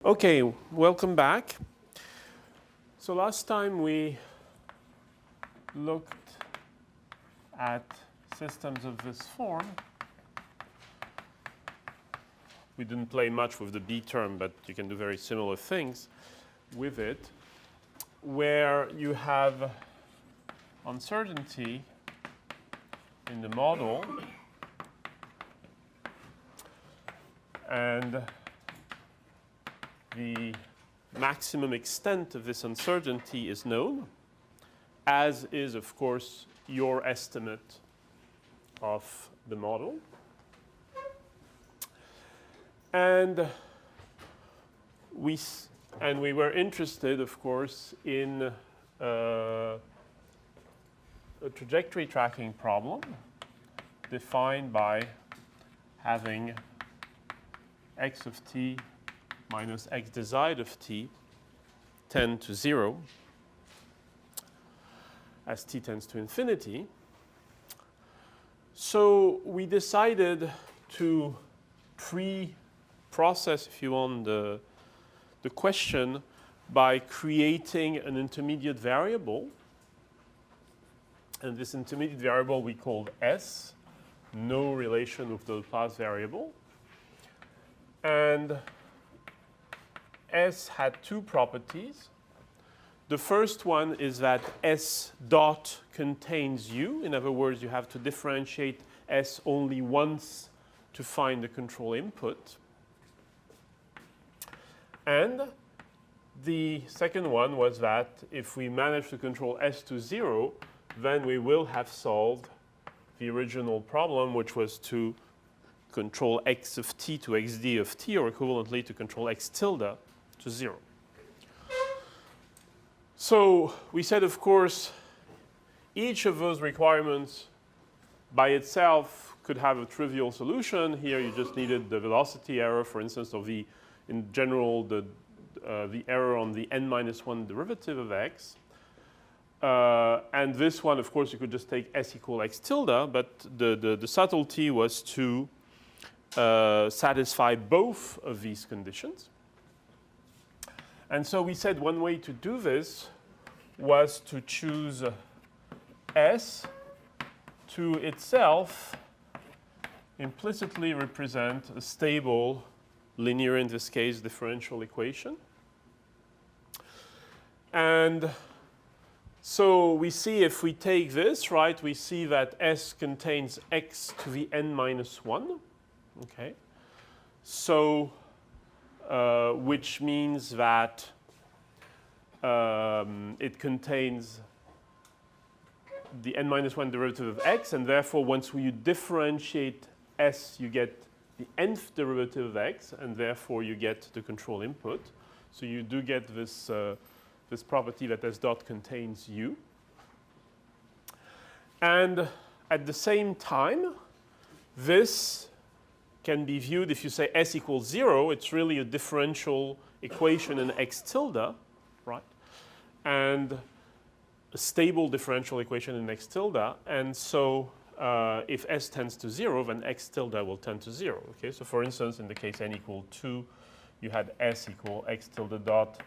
Okay, welcome back. So last time we looked at systems of this form. We didn't play much with the B term, but you can do very similar things with it, where you have uncertainty in the model and the maximum extent of this uncertainty is known, as is, of course, your estimate of the model. And we were interested, of course, in a trajectory tracking problem defined by having x of t minus x desired of t tend to 0 as t tends to infinity. So we decided to pre-process, if you want, the question by creating an intermediate variable. And this intermediate variable we called S, no relation with the Laplace variable. And S had two properties. The first one is that S dot contains U. In other words, you have to differentiate S only once to find the control input. And the second one was that if we manage to control S to 0, then we will have solved the original problem, which was to control x of t to xd of t, or equivalently to control x tilde to 0. So we said, of course, each of those requirements by itself could have a trivial solution. Here you just needed the velocity error, for instance, or in general, the error on the n-1 derivative of x. And this one, of course, you could just take s equal x tilde, but the subtlety was to satisfy both of these conditions. And so we said one way to do this was to choose S to itself implicitly represent a stable, linear, in this case, differential equation. And so we see if we take this, right, we see that S contains x to the n-1. Okay. So which means that it contains the n-1 derivative of x, and therefore once you differentiate S, you get the nth derivative of x, and therefore you get the control input. So you do get this, this property that S dot contains U. And at the same time, this can be viewed, if you say S equals 0, it's really a differential equation in x tilde, right? And a stable differential equation in x tilde. And so if S tends to 0, then x tilde will tend to 0. Okay, so for instance, in the case n equal 2, you had S equal x tilde dot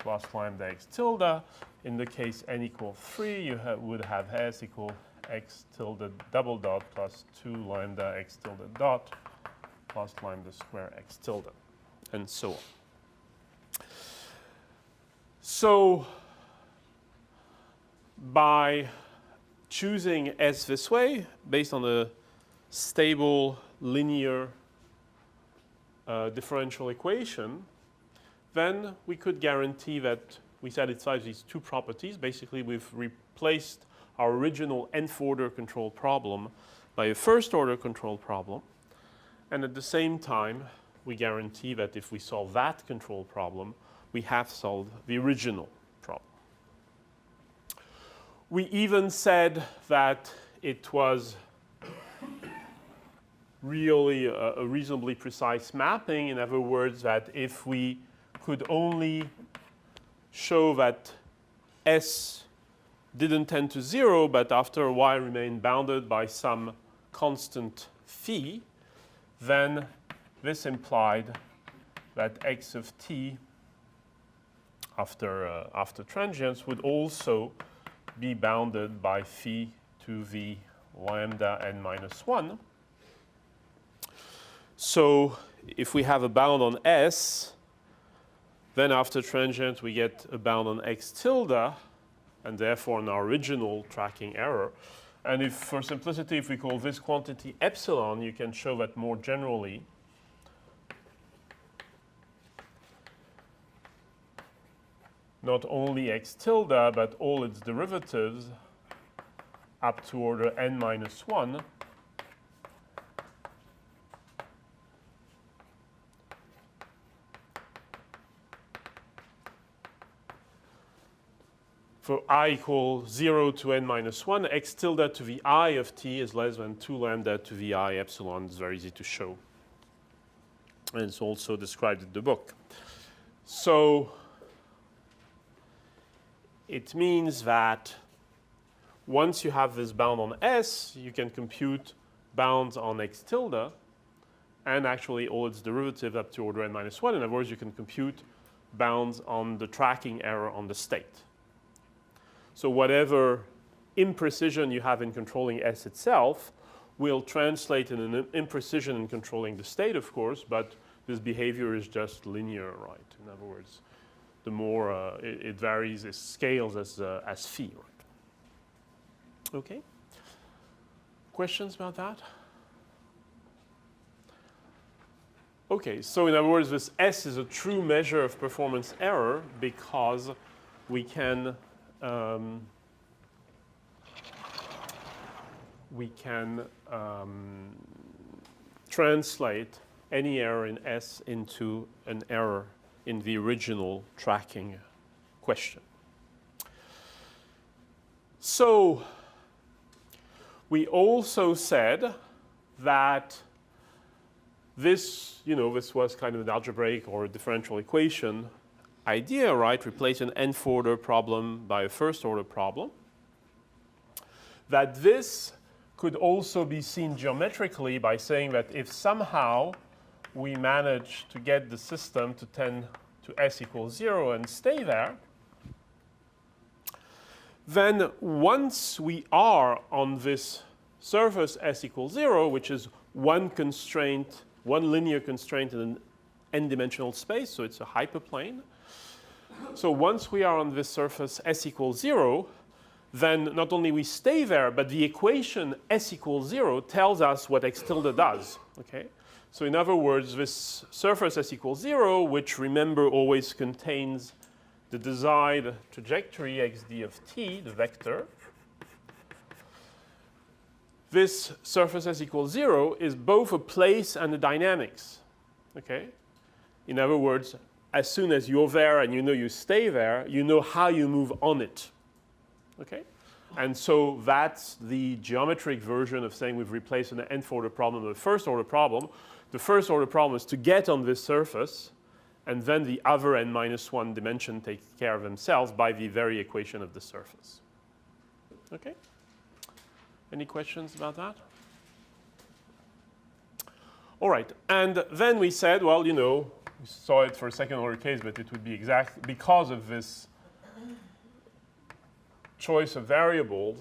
plus lambda x tilde. In the case n equal 3, you would have S equal x tilde double dot plus 2 lambda x tilde dot plus lambda square x tilde, and so on. So by choosing S this way, based on a stable linear differential equation, then we could guarantee that we satisfy these two properties. Basically, we've replaced our original nth order control problem by a first order control problem. And at the same time, we guarantee that if we solve that control problem, we have solved the original problem. We even said that it was really a reasonably precise mapping. In other words, that if we could only show that S didn't tend to 0, but after a while remained bounded by some constant phi, then this implied that x of t after transients would also be bounded by phi to the lambda n minus 1. So if we have a bound on S, then after transient we get a bound on x tilde, and therefore an original tracking error. And if, for simplicity, if we call this quantity epsilon, you can show that more generally. Not only x tilde, but all its derivatives up to order n minus 1 for I equals 0 to n minus 1, x tilde to the I of t is less than 2 lambda to the I epsilon. It's very easy to show. And it's also described in the book. So it means that once you have this bound on S, you can compute bounds on x tilde and actually all its derivatives up to order n minus 1. In other words, you can compute bounds on the tracking error on the state. So whatever imprecision you have in controlling S itself will translate in an imprecision in controlling the state, of course, but this behavior is just linear, right? In other words, the more it varies, it scales as phi, right? Okay. Questions about that? Okay, so in other words, this S is a true measure of performance error because we can translate any error in S into an error in the original tracking question. So we also said that this, this was kind of an algebraic or a differential equation idea, right? Replace an nth order problem by a first order problem. That this could also be seen geometrically by saying that if somehow we manage to get the system to tend to S equals 0 and stay there, then once we are on this surface S equals 0, which is one constraint, one linear constraint in an n-dimensional space, so it's a hyperplane. So once we are on this surface S equals 0, then not only we stay there, but the equation S equals 0 tells us what x tilde does, okay? So in other words, this surface S equals 0, which remember always contains the desired trajectory xd of t, the vector, this surface S equals 0 is both a place and a dynamics, okay? In other words, as soon as you're there and you know you stay there, you know how you move on it, okay? And so that's the geometric version of saying we've replaced an nth order problem with a first order problem. The first order problem is to get on this surface, and then the other n minus 1 dimension take care of themselves by the very equation of the surface. Okay? Any questions about that? All right, and then we said, well, we saw it for a second order case, but it would be exact because of this choice of variables.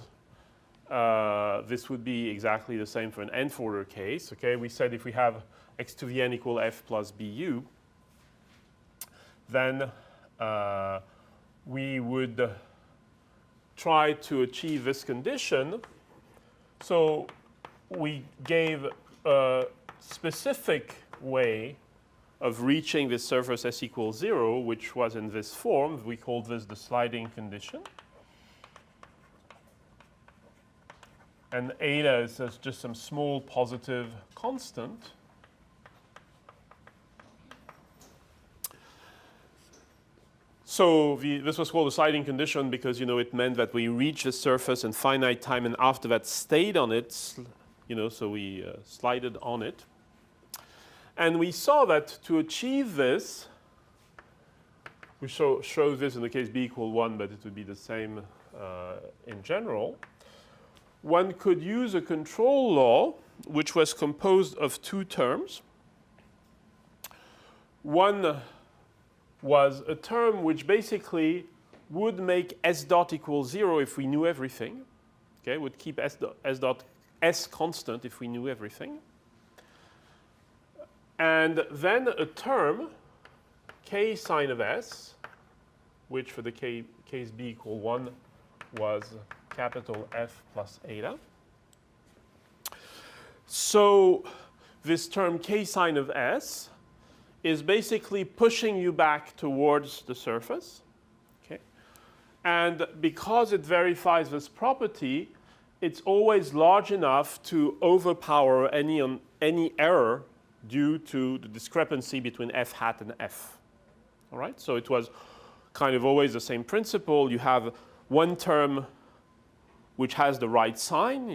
This would be exactly the same for an nth order case. Okay, we said if we have x to the n equal f plus bu, then we would try to achieve this condition. So we gave a specific way of reaching this surface S equals 0, which was in this form. We called this the sliding condition. And eta is just some small positive constant. So this was called a sliding condition because, it meant that we reached the surface in finite time and after that stayed on it, so we slided on it. And we saw that to achieve this, we show this in the case b equal 1, but it would be the same in general. One could use a control law which was composed of two terms. One was a term which basically would make s dot equal 0 if we knew everything. Okay, would keep s constant if we knew everything. And then a term, k sine of s, which for the case b equal 1 was capital F plus eta. So this term k sine of s is basically pushing you back towards the surface. Okay? And because it verifies this property, it's always large enough to overpower any error due to the discrepancy between f hat and f. All right? So it was kind of always the same principle. You have one term which has the right sign,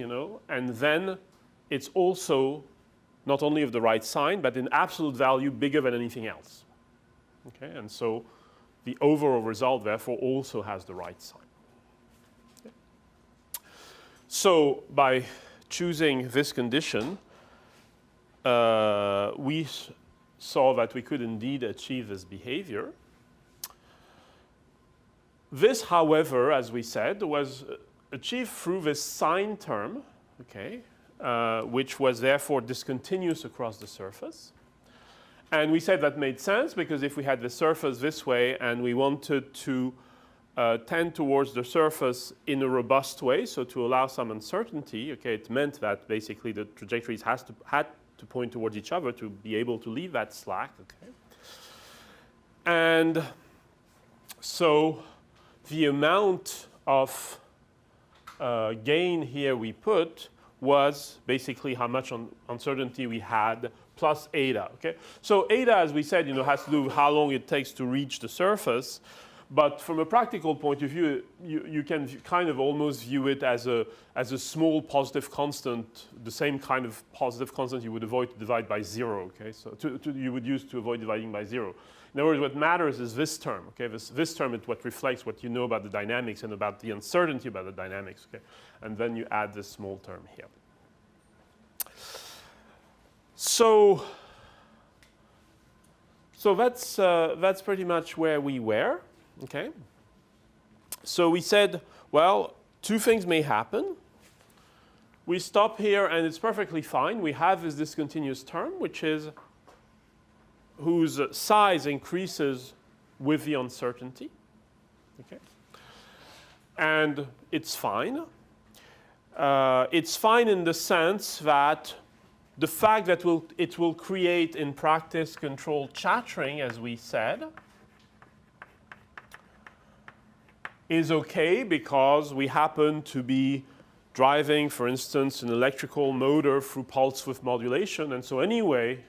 and then it's also not only of the right sign, but in absolute value bigger than anything else. Okay? And so the overall result, therefore, also has the right sign. Okay? So by choosing this condition, we saw that we could indeed achieve this behavior. This, however, as we said, was achieved through this sign term, okay, which was therefore discontinuous across the surface. And we said that made sense because if we had the surface this way and we wanted to tend towards the surface in a robust way, so to allow some uncertainty, okay, it meant that basically the trajectories had to point towards each other to be able to leave that slack, okay. And so the amount of gain here we put was basically how much uncertainty we had plus eta. Okay? So eta, as we said, has to do with how long it takes to reach the surface. But from a practical point of view, you can kind of almost view it as a small positive constant, the same kind of positive constant you would avoid to divide by 0. Okay? So you would use to avoid dividing by 0. In other words, what matters is this term. Okay? This term is what reflects what you know about the dynamics and about the uncertainty about the dynamics. Okay? And then you add this small term here. So that's pretty much where we were. Okay? So we said, well, two things may happen. We stop here and it's perfectly fine. We have this discontinuous term, whose size increases with the uncertainty. Okay? And it's fine. It's fine in the sense that the fact that it will create in practice controlled chattering, as we said, is okay because we happen to be driving, for instance, an electrical motor through pulse width modulation, and so anyway,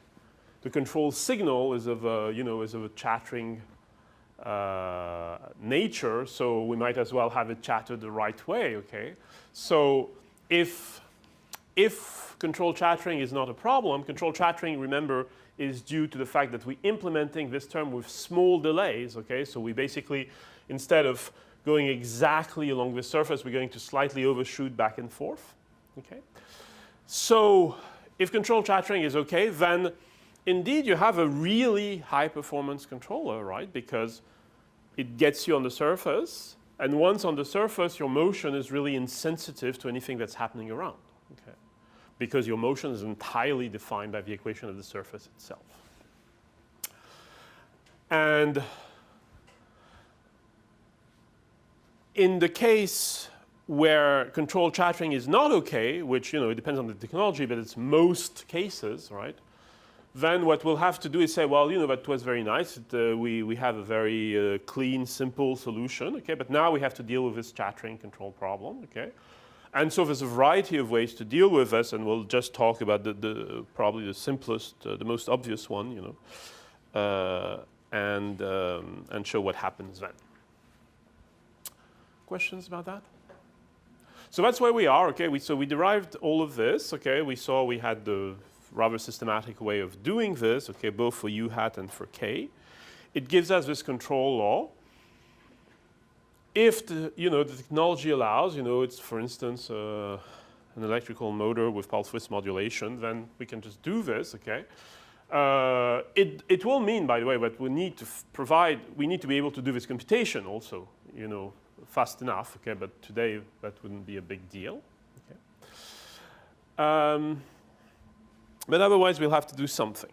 the control signal is of a chattering nature, so we might as well have it chatter the right way. Okay, so if control chattering is not a problem, control chattering, remember, is due to the fact that we're implementing this term with small delays. Okay, so we basically, instead of going exactly along the surface, we're going to slightly overshoot back and forth. Okay, so if control chattering is okay, then indeed you have a really high performance controller, right? Because it gets you on the surface, and once on the surface, your motion is really insensitive to anything that's happening around. Okay, because your motion is entirely defined by the equation of the surface itself. And in the case where control chattering is not okay, which it depends on the technology, but it's most cases, right? Then what we'll have to do is say, well, that was very nice. We have a very clean, simple solution, okay? But now we have to deal with this chattering control problem, okay? And so there's a variety of ways to deal with this, and we'll just talk about probably the simplest, the most obvious one, and show what happens then. Questions about that? So that's where we are, okay? So we derived all of this, okay? We saw we had the rather systematic way of doing this, okay, both for U hat and for K. It gives us this control law. If the technology allows, it's for instance an electrical motor with pulse width modulation, then we can just do this, okay? It will mean, by the way, that we need to we need to be able to do this computation also, fast enough, okay, but today that wouldn't be a big deal. Okay. But otherwise we'll have to do something.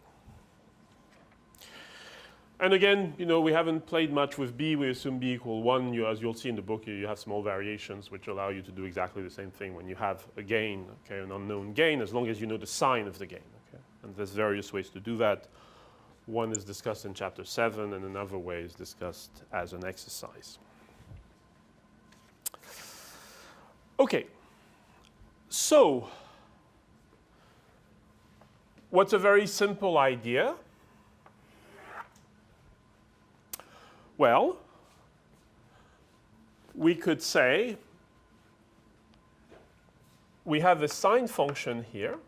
And again, we haven't played much with b. We assume b equal 1. As you'll see in the book, you have small variations which allow you to do exactly the same thing when you have a gain, okay, an unknown gain, as long as you know the sign of the gain. Okay? And there's various ways to do that. One is discussed in chapter 7, and another way is discussed as an exercise. Okay, so what's a very simple idea? Well, we could say we have a sine function here.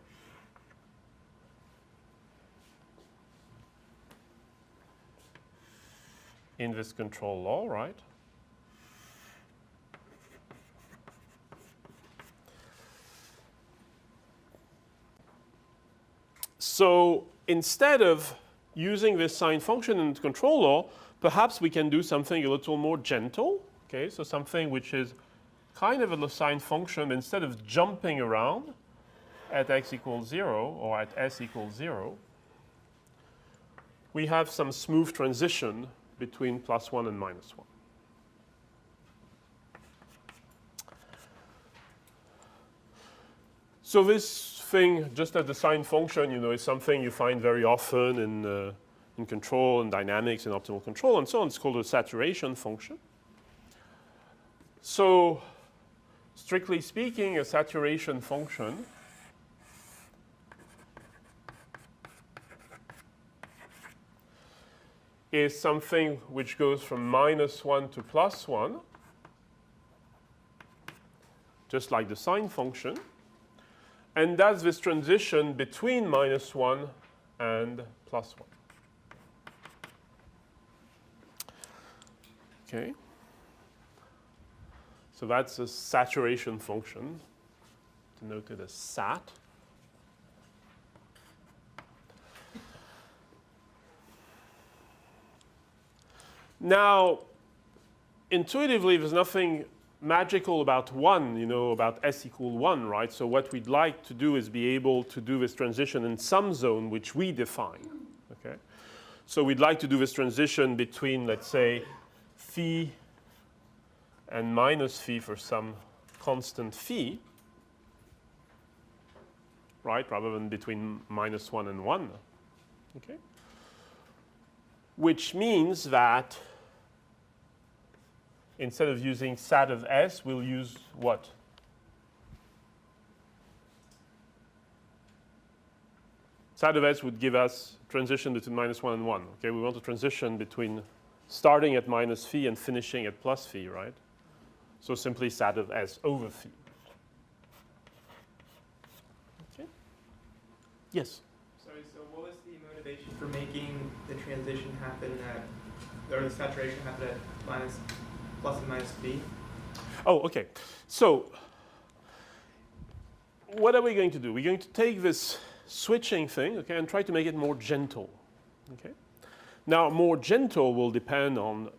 In this control law, right? So instead of using this sine function in the control law, perhaps we can do something a little more gentle, okay? So something which is kind of a sine function. Instead of jumping around at x equals 0 or at s equals 0, we have some smooth transition between +1 and -1. So this thing, just as the sine function, is something you find very often in control and dynamics and optimal control and so on. It's called a saturation function. So strictly speaking, a saturation function is something which goes from -1 to +1, just like the sine function, and does this transition between -1 and +1. Okay. So that's a saturation function, denoted as sat. Now, intuitively, there's nothing magical about 1, about s equal 1, right? So what we'd like to do is be able to do this transition in some zone which we define, okay? So we'd like to do this transition between, let's say, phi and minus phi for some constant phi, right? Rather than between -1 and 1, okay? Which means that instead of using sat of s, we'll use what? Sat of s would give us transition between -1 and 1. Okay, we want to transition between starting at minus phi and finishing at plus phi, right? So simply sat of s over phi. Okay. Yes. Sorry. So what was the motivation for making the transition happen at, or the saturation happen at plus and minus phi? Oh, okay. So what are we going to do? We're going to take this switching thing, okay, and try to make it more gentle, okay? Now, more gentle will depend on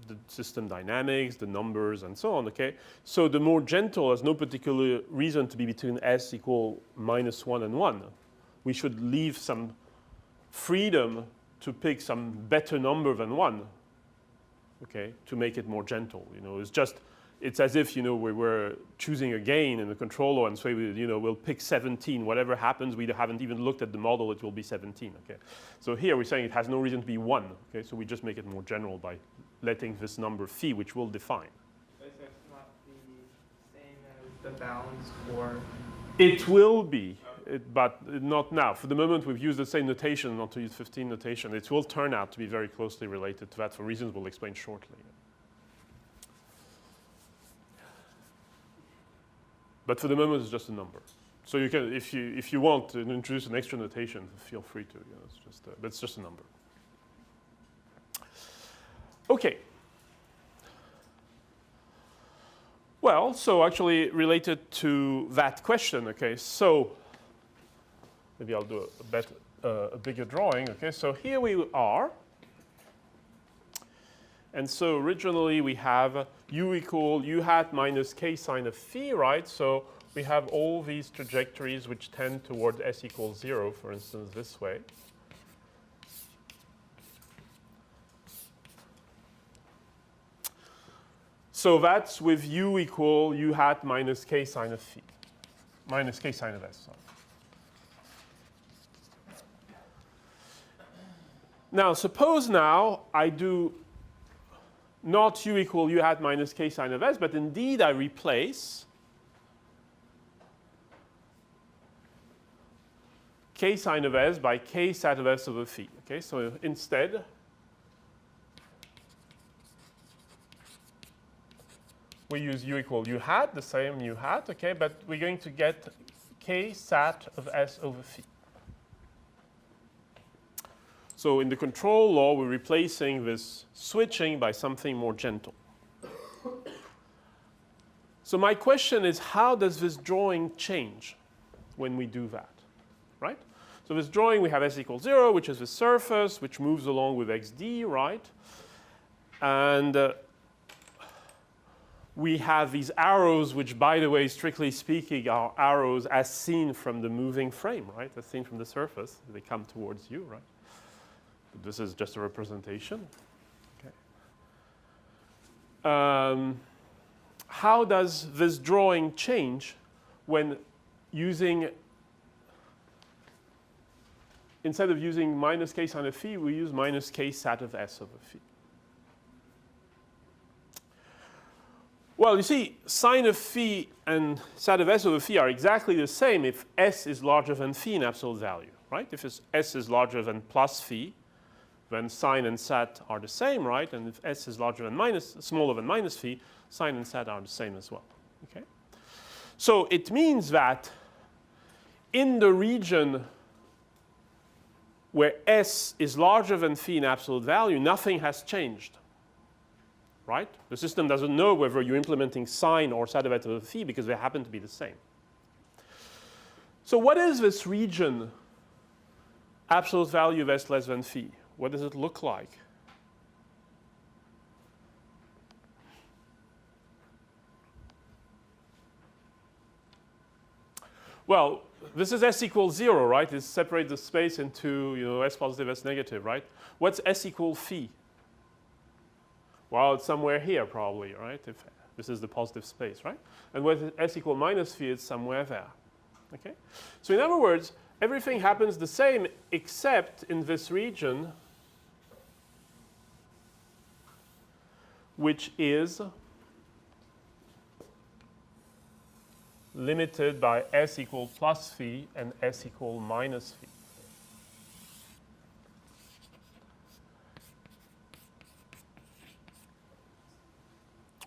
the system dynamics, the numbers, and so on, okay? So the more gentle has no particular reason to be between s equal -1 and 1. We should leave some freedom to pick some better number than 1, okay, to make it more gentle. It's as if, we were choosing a gain in the controller and so we'll pick 17. Whatever happens, we haven't even looked at the model, it will be 17, okay? So here we're saying it has no reason to be 1, okay? So we just make it more general by letting this number phi, which we'll define. So it's not the same as the bounds for... It will be, but not now. For the moment, we've used the same notation, not to use 15 notation. It will turn out to be very closely related to that for reasons we'll explain shortly. But for the moment, it's just a number. So you can, if you want to introduce an extra notation, feel free to. But it's just a number. Okay. Well, so actually related to that question, okay. So maybe I'll do a better a bigger drawing. Okay, so here we are. And so originally we have u equal u hat minus k sine of phi, right? So we have all these trajectories which tend towards s equals 0, for instance, this way. So that's with u equal u hat minus k sine of phi, minus k sine of s. Sorry. Now, suppose now I do not u equal u hat minus k sine of s, but indeed I replace k sine of s by k sat of s over phi. Okay, so instead, we use u equal u hat, the same u hat, okay, but we're going to get k sat of s over phi. So in the control law, we're replacing this switching by something more gentle. So my question is, how does this drawing change when we do that, right? So this drawing, we have s equals 0, which is the surface, which moves along with xd, right? And we have these arrows, which, by the way, strictly speaking, are arrows as seen from the moving frame, right? As seen from the surface. They come towards you, right? But this is just a representation. Okay. How does this drawing change when using, instead of using minus k sine of phi, we use minus k sat of s over phi? Well, you see, sine of phi and sat of s over phi are exactly the same if s is larger than phi in absolute value, right? If s is larger than plus phi, then sine and sat are the same, right? And if s is larger than minus, smaller than minus phi, sine and sat are the same as well. Okay? So it means that in the region where s is larger than phi in absolute value, nothing has changed. Right? The system doesn't know whether you're implementing sine or sat of s over phi because they happen to be the same. So what is this region, absolute value of s less than phi? What does it look like? Well, this is s equals 0, right? It separates the space into, s positive, s negative, right? What's s equal phi? Well, it's somewhere here probably, right? If this is the positive space, right? And with s equal minus phi, it's somewhere there. Okay? So in other words, everything happens the same except in this region, which is limited by s equal plus phi and s equal minus phi.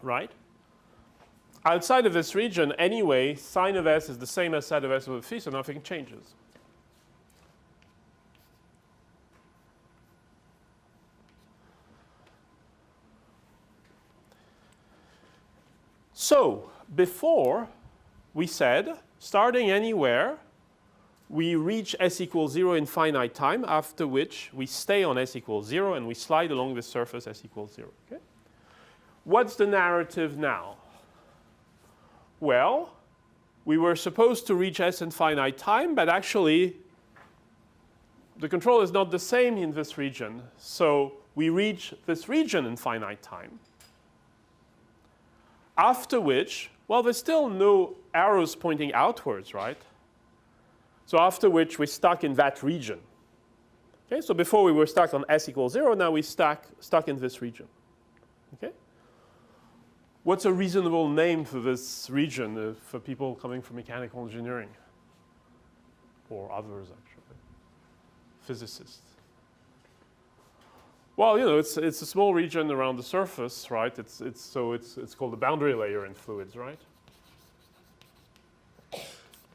Right? Outside of this region, anyway, sine of s is the same as sat of s over phi, so nothing changes. So, before, we said, starting anywhere, we reach s equals 0 in finite time, after which we stay on s equals 0 and we slide along the surface s equals 0. Okay? What's the narrative now? Well, we were supposed to reach s in finite time, but actually the control is not the same in this region. So we reach this region in finite time. After which, well, there's still no arrows pointing outwards, right? So after which we're stuck in that region. Okay, so before we were stuck on s equals 0, now we're stuck in this region. Okay? What's a reasonable name for this region for people coming from mechanical engineering? Or others, actually. Physicists. Well, it's a small region around the surface, right? It's called the boundary layer in fluids, right?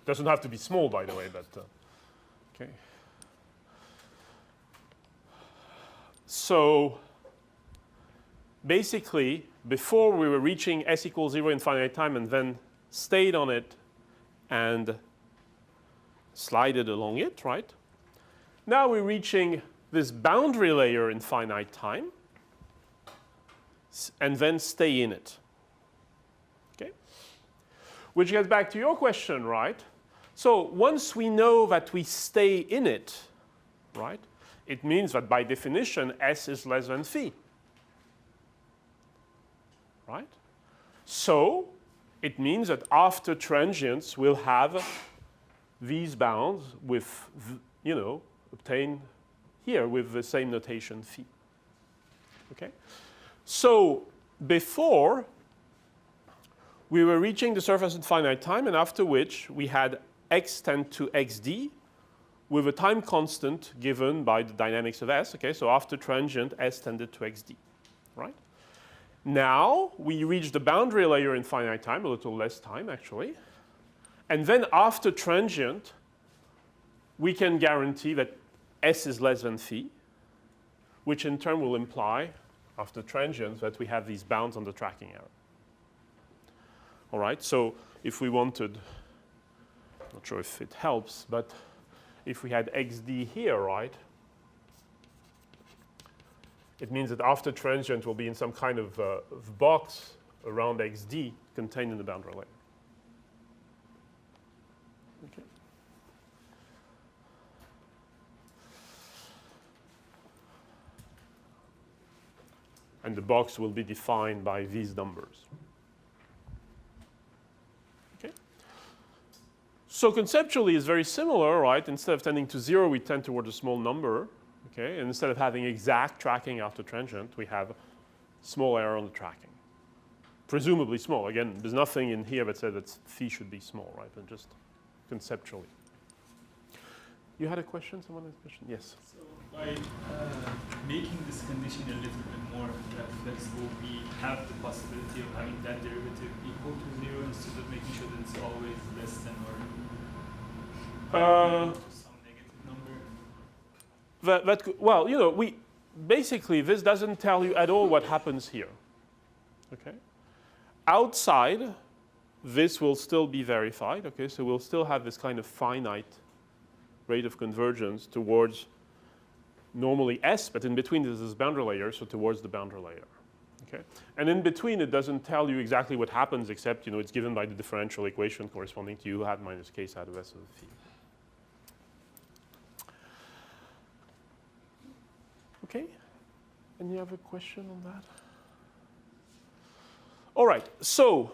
Doesn't have to be small, by the way, but okay. So basically, before we were reaching s equals 0 in finite time and then stayed on it and slided along it, right? now we're reaching this boundary layer in finite time, and then stay in it. Okay? Which gets back to your question, right? So once we know that we stay in it, right, it means that by definition S is less than phi. Right? So it means that after transients we'll have these bounds with, you know, obtained here with the same notation phi. Okay? So before we were reaching the surface in finite time, and after which we had x tend to xd with a time constant given by the dynamics of S. Okay? So after transient S tended to xd. Right? Now we reach the boundary layer in finite time, a little less time actually. And then after transient, we can guarantee that S is less than phi, which in turn will imply, after transient, that we have these bounds on the tracking error. All right, so if we wanted, not sure if it helps, but if we had xd here, right, it means that after transient will be in some kind of box around xd contained in the boundary layer. Okay. And the box will be defined by these numbers. Okay. So conceptually it's very similar, right? Instead of tending to 0, we tend towards a small number. Okay? And instead of having exact tracking after transient, we have small error on the tracking. Presumably small. Again, there's nothing in here that says that phi should be small, right? But just conceptually. You had a question? Someone had a question? Yes. So by making this condition a little bit more flexible, we have the possibility of having that derivative equal to 0 instead of making sure that it's always less than or to some negative number. Well, you know, we basically this doesn't tell you at all what happens here. Okay. Outside, this will still be verified. Okay, so we'll still have this kind of finite rate of convergence towards normally S, but in between there's this boundary layer, so towards the boundary layer. Okay? And in between it doesn't tell you exactly what happens, except you know it's given by the differential equation corresponding to U hat minus K side of S of phi. Okay? Any other question on that? All right, so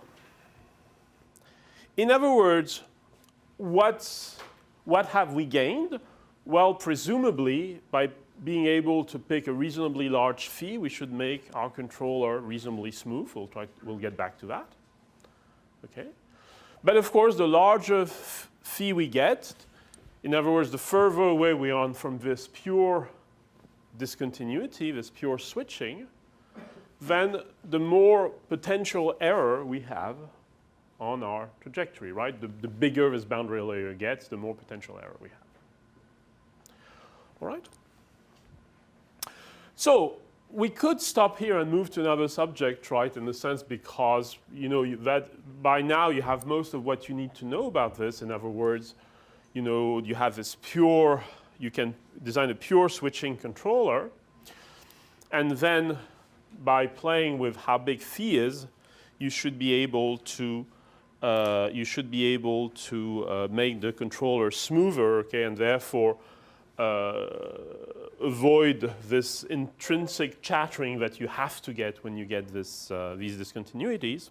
in other words, what have we gained? Well, presumably, by being able to pick a reasonably large phi, we should make our controller reasonably smooth. We'll get back to that. Okay? But of course, the larger phi we get, in other words, the further away we are from this pure discontinuity, this pure switching, then the more potential error we have on our trajectory, right? The bigger this boundary layer gets, the more potential error we have. All right? So we could stop here and move to another subject, right, in the sense because, you know, that by now you have most of what you need to know about this. In other words, you know, you have this pure, you can design a pure switching controller, and then by playing with how big phi is, you should be able to make the controller smoother, okay, and therefore avoid this intrinsic chattering that you have to get when you get this, these discontinuities.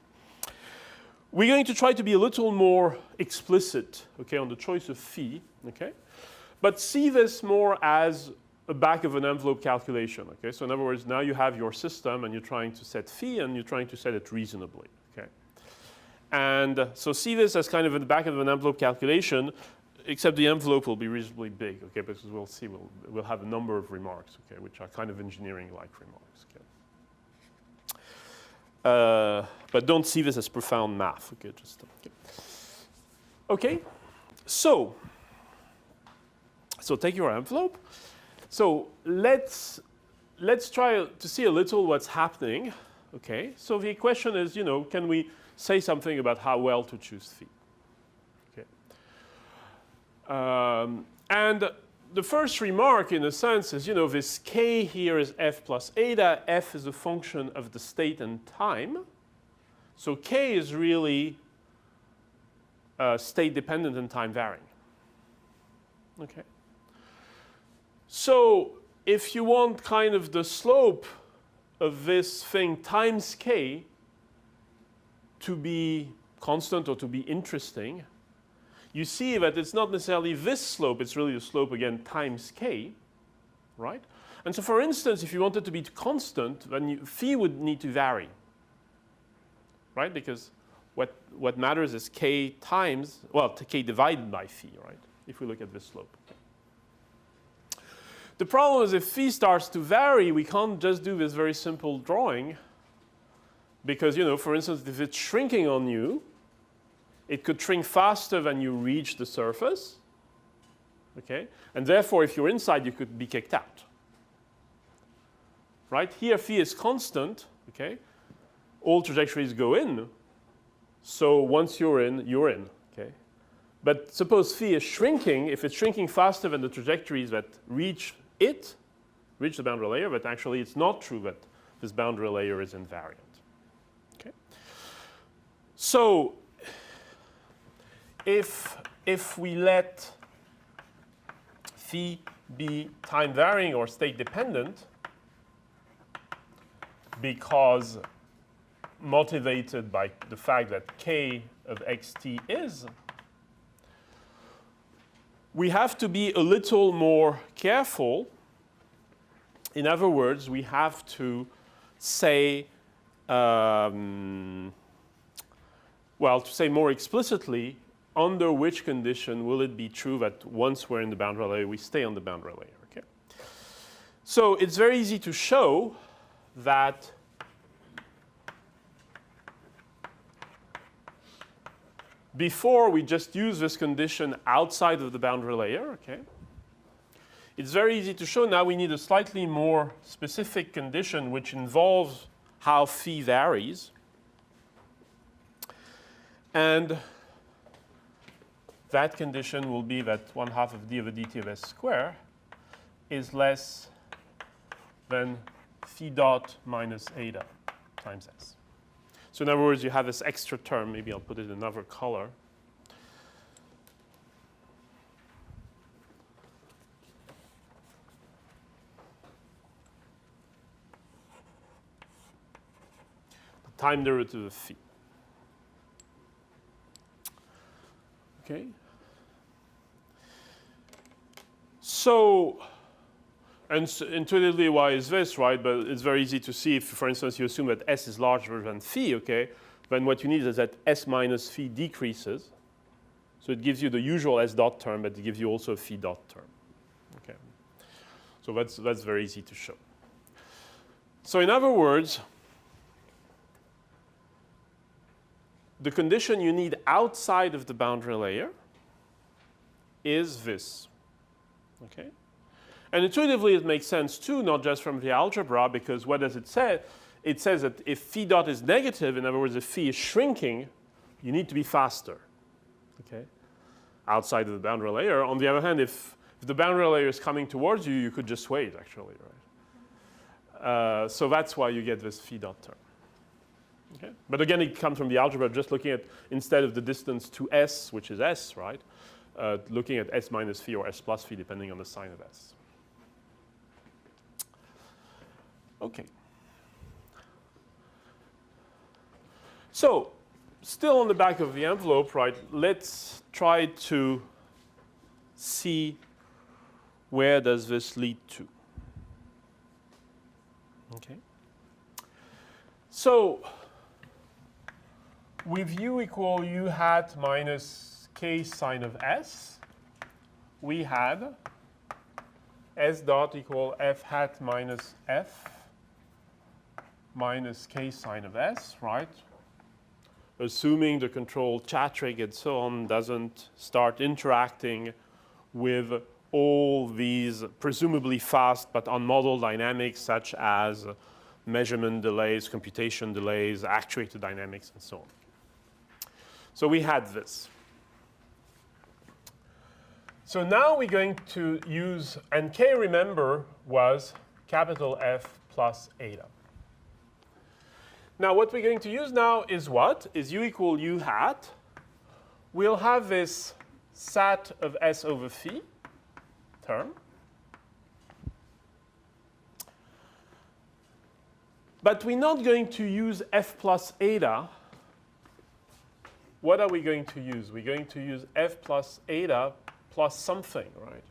We're going to try to be a little more explicit, okay, on the choice of phi, okay, but see this more as a back of an envelope calculation, okay. So in other words, now you have your system and you're trying to set phi and you're trying to set it reasonably, okay. And so see this as kind of in the back of an envelope calculation, except the envelope will be reasonably big, okay, because we'll see, we'll have a number of remarks, okay, which are kind of engineering-like remarks, okay. But don't see this as profound math, okay, just, okay. Okay, so take your envelope. So let's try to see a little what's happening, okay. So the question is, you know, can we say something about how well to choose phi? Okay. And the first remark, in a sense, is, you know, this k here is f plus eta. F is a function of the state and time. So k is really state dependent and time varying. Okay. So if you want kind of the slope of this thing times k to be constant or to be interesting, you see that it's not necessarily this slope, it's really the slope again times k, right? And so for instance, if you want it to be constant, then phi would need to vary, right? Because what matters is k times, well, k divided by phi, right? If we look at this slope. The problem is if phi starts to vary, we can't just do this very simple drawing because, you know, for instance, if it's shrinking on you, it could shrink faster than you reach the surface, okay? And therefore, if you're inside, you could be kicked out, right? Here, phi is constant, okay? All trajectories go in, so once you're in, okay? But suppose phi is shrinking, if it's shrinking faster than the trajectories that reach the boundary layer, but actually it's not true that this boundary layer is invariant, okay? So if we let phi be time varying or state dependent because motivated by the fact that k of xt is, we have to be a little more careful. In other words, we have to say, well, to say more explicitly, under which condition will it be true that once we're in the boundary layer, we stay on the boundary layer, okay? So it's very easy to show that before we just use this condition outside of the boundary layer, okay? It's very easy to show. Now we need a slightly more specific condition which involves how phi varies. And that condition will be that 1/2 of d over dt of s square is less than phi dot minus eta times s. So in other words, you have this extra term. Maybe I'll put it in another color. The time derivative of phi. Okay. So, and intuitively, why is this, right? But it's very easy to see if, for instance, you assume that s is larger than phi, okay? Then what you need is that s minus phi decreases. So it gives you the usual s dot term, but it gives you also a phi dot term, okay? So that's very easy to show. So in other words, the condition you need outside of the boundary layer is this, okay? And intuitively, it makes sense too, not just from the algebra, because what does it say? It says that if phi dot is negative, in other words, if phi is shrinking, you need to be faster, okay, outside of the boundary layer. On the other hand, if the boundary layer is coming towards you, you could just wait, actually, right? So that's why you get this phi dot term. Okay? But again, it comes from the algebra, just looking at, instead of the distance to s, which is s, right, looking at s minus phi or s plus phi, depending on the sign of s. Okay. So, still on the back of the envelope, right, let's try to see where does this lead to. Okay. So, with u equal u hat minus k sine of s, we had s dot equal f hat minus f minus k sine of s, right? Assuming the control chattering and so on doesn't start interacting with all these presumably fast but unmodeled dynamics such as measurement delays, computation delays, actuator dynamics, and so on. So we had this. So now we're going to use, and k, remember, was capital F plus eta. Now what we're going to use now is what? Is u equal u hat. We'll have this sat of S over phi term. But we're not going to use F plus eta. What are we going to use? We're going to use F plus eta plus something, right?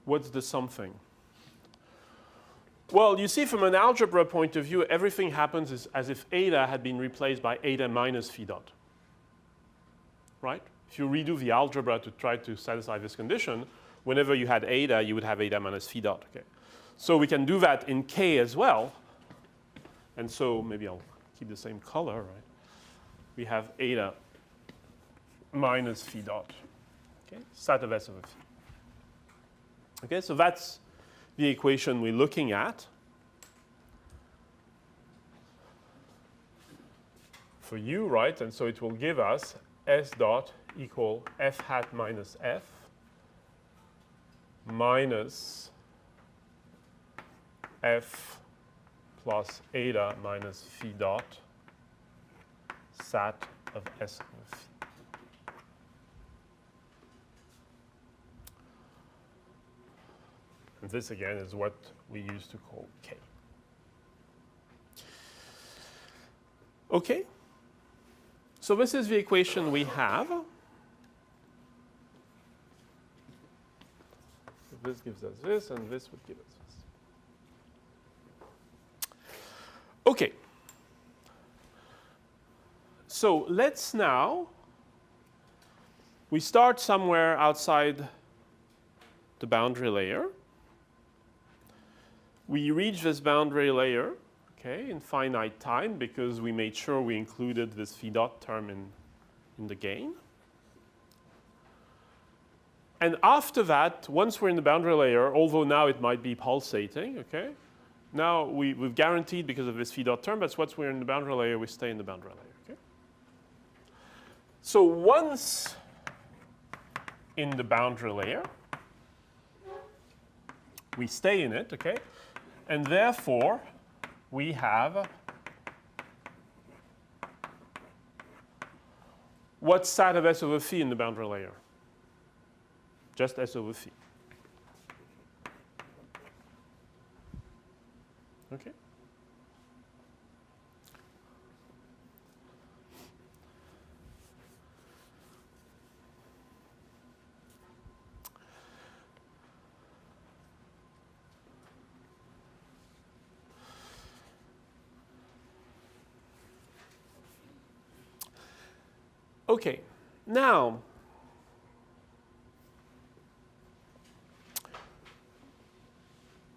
What's the something? Well, you see, from an algebra point of view, everything happens as if eta had been replaced by eta minus phi dot. Right? If you redo the algebra to try to satisfy this condition, whenever you had eta, you would have eta minus phi dot. Okay? So we can do that in k as well. And so maybe I'll keep the same color, right? We have eta minus phi dot. Okay? Sat of S over phi. Okay, so that's the equation we're looking at for u, right? And so it will give us S dot equal F hat minus F minus F plus eta minus phi dot sat of S over phi. And this again is what we used to call k. Okay? So this is the equation we have. This gives us this, and this would give us this. Okay. So let's now, we start somewhere outside the boundary layer. We reach this boundary layer, okay, in finite time because we made sure we included this phi dot term in the gain. And after that, once we're in the boundary layer, although now it might be pulsating, okay, now we've guaranteed because of this phi dot term, but once we're in the boundary layer, we stay in the boundary layer, okay? So once in the boundary layer, we stay in it, okay? And therefore, we have what's sat of S over phi in the boundary layer? Just S over phi. Okay? Okay, now,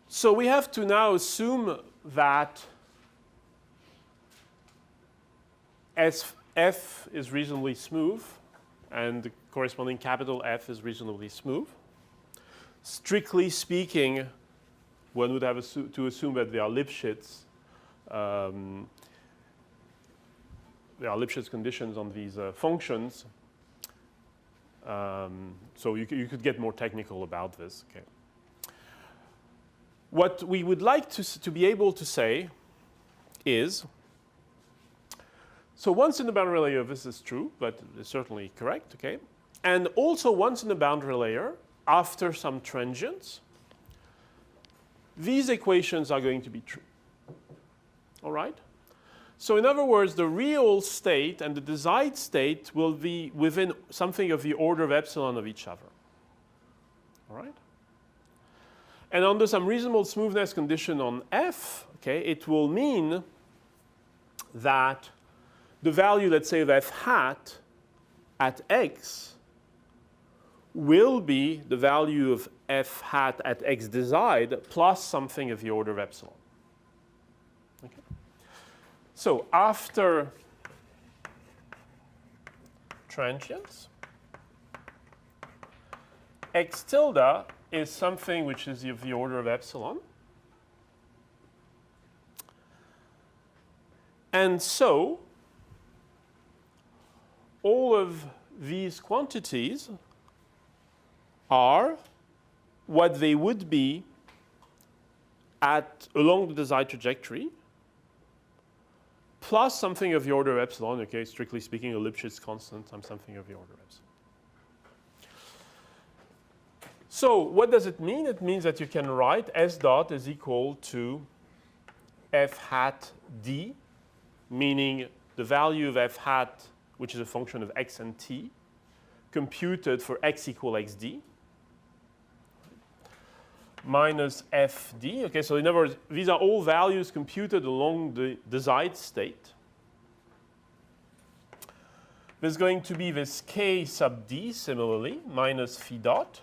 so we have to now assume that F is reasonably smooth and the corresponding capital F is reasonably smooth. Strictly speaking, one would have to assume that they are Lipschitz. There are Lipschitz conditions on these functions. So you could get more technical about this. Okay. What we would like to be able to say is, so once in the boundary layer, this is true, but it's certainly correct, okay? And also once in the boundary layer, after some transients, these equations are going to be true. All right? So in other words, the real state and the desired state will be within something of the order of epsilon of each other. All right? And under some reasonable smoothness condition on F, okay, it will mean that the value, let's say, of F hat at X will be the value of F hat at X desired plus something of the order of epsilon. Okay. So after transients, X tilde is something which is of the order of epsilon. And so all of these quantities are what they would be along the desired trajectory, plus something of the order of epsilon, okay, strictly speaking, a Lipschitz constant times something of the order of epsilon. So what does it mean? It means that you can write S dot is equal to f hat d, meaning the value of f hat, which is a function of x and t, computed for x equal xd, minus fd. Okay, so in other words, these are all values computed along the desired state. There's going to be this k sub d, similarly, minus phi dot.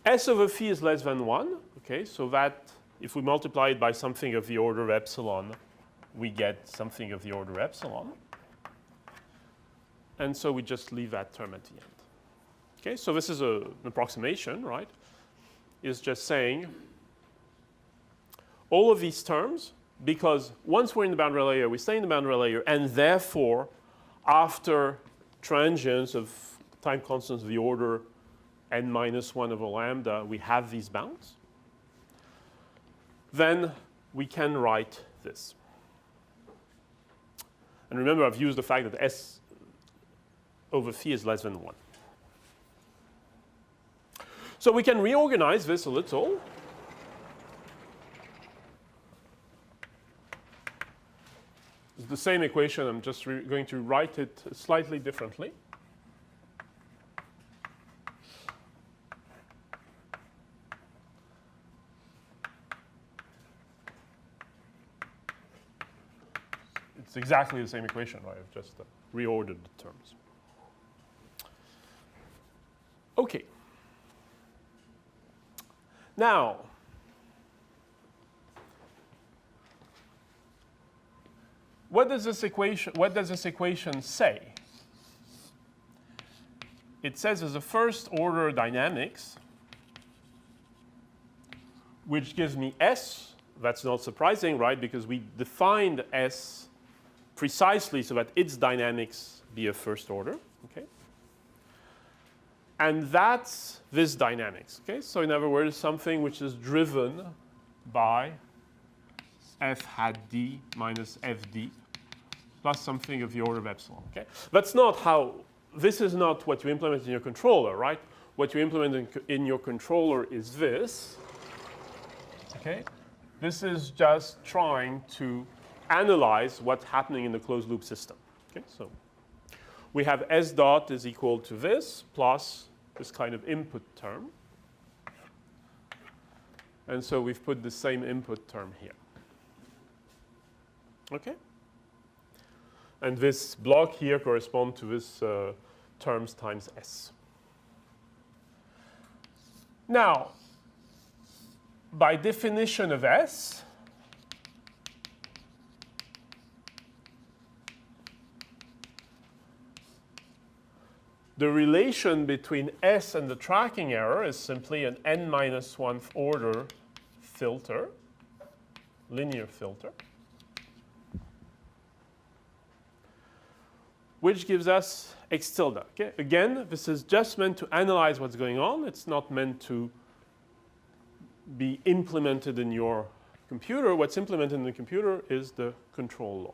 S over phi is less than 1. Okay, so that if we multiply it by something of the order of epsilon, we get something of the order of epsilon. And so we just leave that term at the end. Okay, so this is an approximation, right? Is just saying all of these terms, because once we're in the boundary layer, we stay in the boundary layer, and therefore, after transients of time constants of the order n minus 1 over lambda, we have these bounds, then we can write this. And remember, I've used the fact that S over phi is less than 1. So we can reorganize this a little. It's the same equation. I'm just going to write it slightly differently. It's exactly the same equation, right? I've just reordered the terms. Okay. Now, what does this equation say? It says as a first order dynamics, which gives me S. That's not surprising, right? Because we defined S precisely so that its dynamics be a first order, okay? And that's this dynamics, okay? So in other words, something which is driven by f hat d minus fd plus something of the order of epsilon, okay? That's not how, this is not what you implement in your controller, right? What you implement in your controller is this, okay? This is just trying to analyze what's happening in the closed loop system, okay? So we have S dot is equal to this plus this kind of input term. And so we've put the same input term here. Okay? And this block here corresponds to this terms times S. Now, by definition of S, the relation between S and the tracking error is simply an n minus 1th order filter, linear filter, which gives us x tilde. Okay? Again, this is just meant to analyze what's going on. It's not meant to be implemented in your computer. What's implemented in the computer is the control law.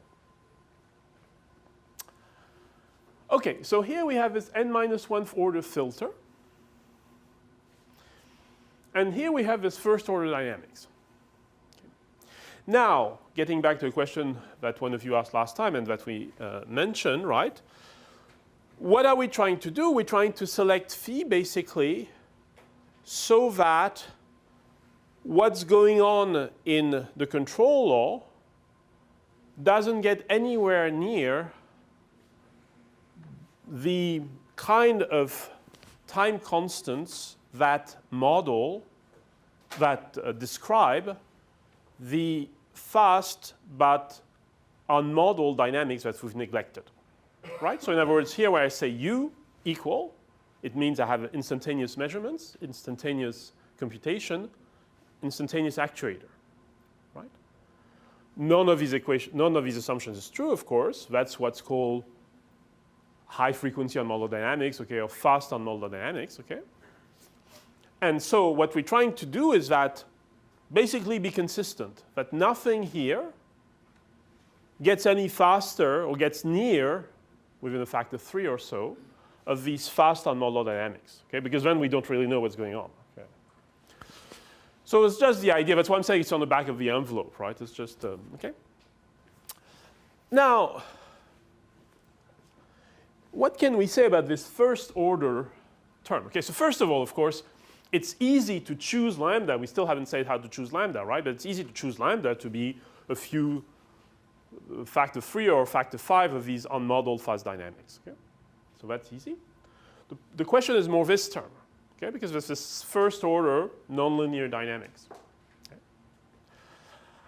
Okay, so here we have this n minus 1th order filter. And here we have this first order dynamics. Okay. Now, getting back to a question that one of you asked last time and that we mentioned, right? What are we trying to do? We're trying to select phi basically so that what's going on in the control law doesn't get anywhere near the kind of time constants that model, that describe the fast but unmodeled dynamics that we've neglected, right? So in other words, here where I say u equal, it means I have instantaneous measurements, instantaneous computation, instantaneous actuator, right? None of these assumptions is true, of course. That's what's called high frequency on modular dynamics, okay, or fast on modular dynamics, okay? And so what we're trying to do is that basically be consistent, that nothing here gets any faster or gets near, within a factor 3 or so, of these fast on modular dynamics, okay? Because then we don't really know what's going on, okay? So it's just the idea. That's why I'm saying it's on the back of the envelope, right? It's just, okay? Now, what can we say about this first order term? Okay, so first of all, of course, it's easy to choose lambda. We still haven't said how to choose lambda, right? But it's easy to choose lambda to be a few factor 3 or factor 5 of these unmodeled fast dynamics, okay? So that's easy. The question is more this term, okay? Because this is first order nonlinear dynamics. Okay?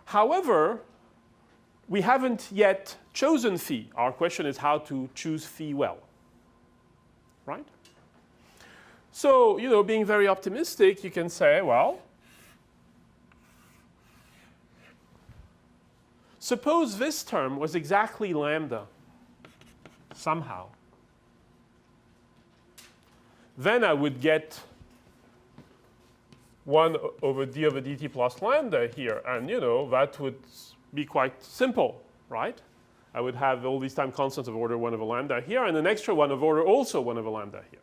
However, we haven't yet chosen phi. Our question is how to choose phi well, right? So, you know, being very optimistic, you can say, well, suppose this term was exactly lambda somehow. Then I would get 1 over d over dt plus lambda here. And, you know, that would be quite simple, right? I would have all these time constants of order 1 over lambda here, and an extra one of order also 1 over lambda here.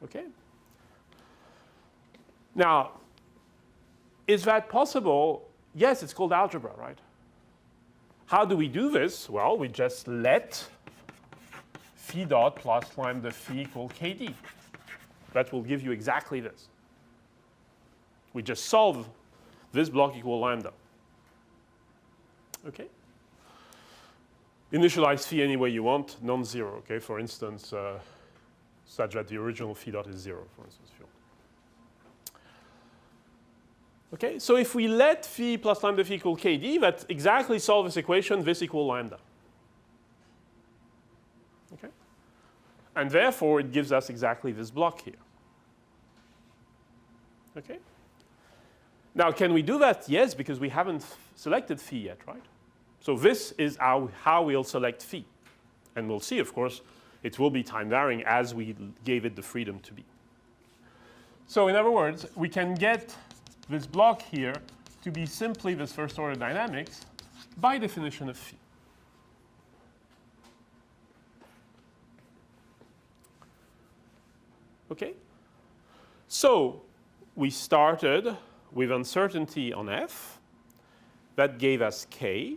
Okay? Now, is that possible? Yes, it's called algebra, right? How do we do this? Well, we just let phi dot plus lambda phi equal kd. That will give you exactly this. We just solve this block equal lambda. Okay? Initialize phi any way you want, non-zero, okay? For instance, such that the original phi dot is 0, for instance, if you want. Okay, so if we let phi plus lambda phi equal kd, that exactly solve this equation, this equal lambda. Okay? And therefore, it gives us exactly this block here. Okay? Now, can we do that? Yes, because we haven't selected phi yet, right? So this is how we'll select phi. And we'll see, of course, it will be time varying as we gave it the freedom to be. So in other words, we can get this block here to be simply this first order dynamics by definition of phi. Okay? So we started with uncertainty on f. That gave us k.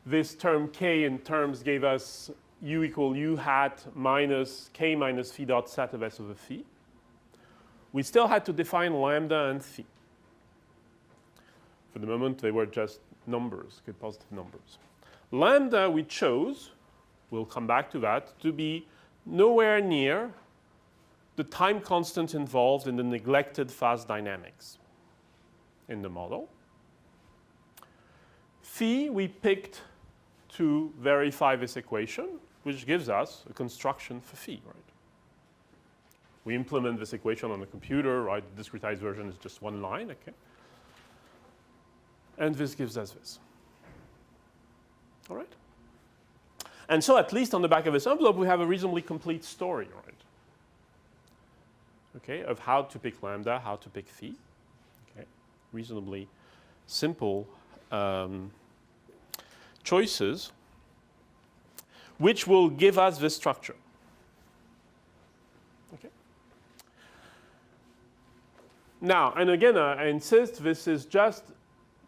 This term k in terms gave us u equal u hat minus k minus phi dot sat of s over phi. We still had to define lambda and phi. For the moment, they were just numbers, good positive numbers. Lambda we chose, we'll come back to that, to be nowhere near the time constant involved in the neglected fast dynamics in the model. Phi we picked to verify this equation, which gives us a construction for phi, right? We implement this equation on the computer, right? The discretized version is just one line, okay? And this gives us this. All right? And so at least on the back of this envelope, we have a reasonably complete story, right? Okay, of how to pick lambda, how to pick phi. Okay, reasonably simple choices, which will give us this structure. Okay. Now, and again, I insist this is just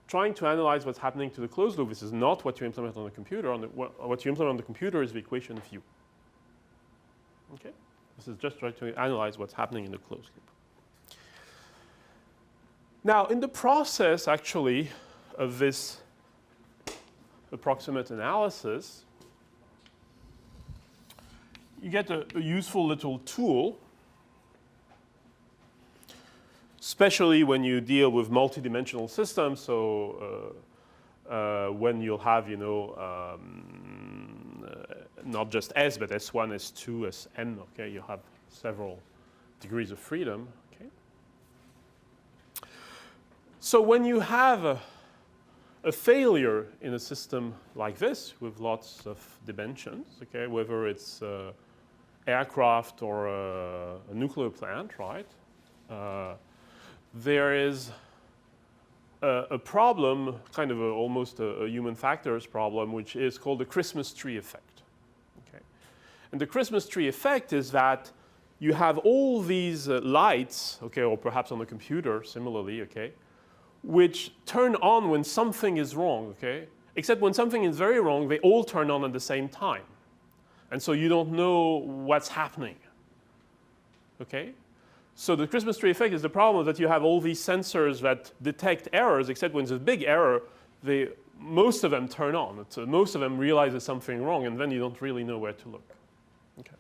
trying to analyze what's happening to the closed loop. This is not what you implement on the computer. What you implement on the computer is the equation of u. Okay. This is just trying to analyze what's happening in the closed loop. Now, in the process, actually, of this approximate analysis, you get a useful little tool, especially when you deal with multidimensional systems. So when you'll have, you know, not just S, but S1, S2, Sn, okay? You have several degrees of freedom, okay? So when you have a a failure in a system like this with lots of dimensions, okay, whether it's aircraft or a nuclear plant, right? There is a problem, kind of almost a human factors problem, which is called the Christmas tree effect. Okay? And the Christmas tree effect is that you have all these lights, okay, or perhaps on a computer similarly, okay, which turn on when something is wrong, okay? Except when something is very wrong, they all turn on at the same time. And so you don't know what's happening, okay? So the Christmas tree effect is the problem that you have all these sensors that detect errors, except when there's a big error, most of them turn on. So most of them realize there's something wrong, and then you don't really know where to look. Okay.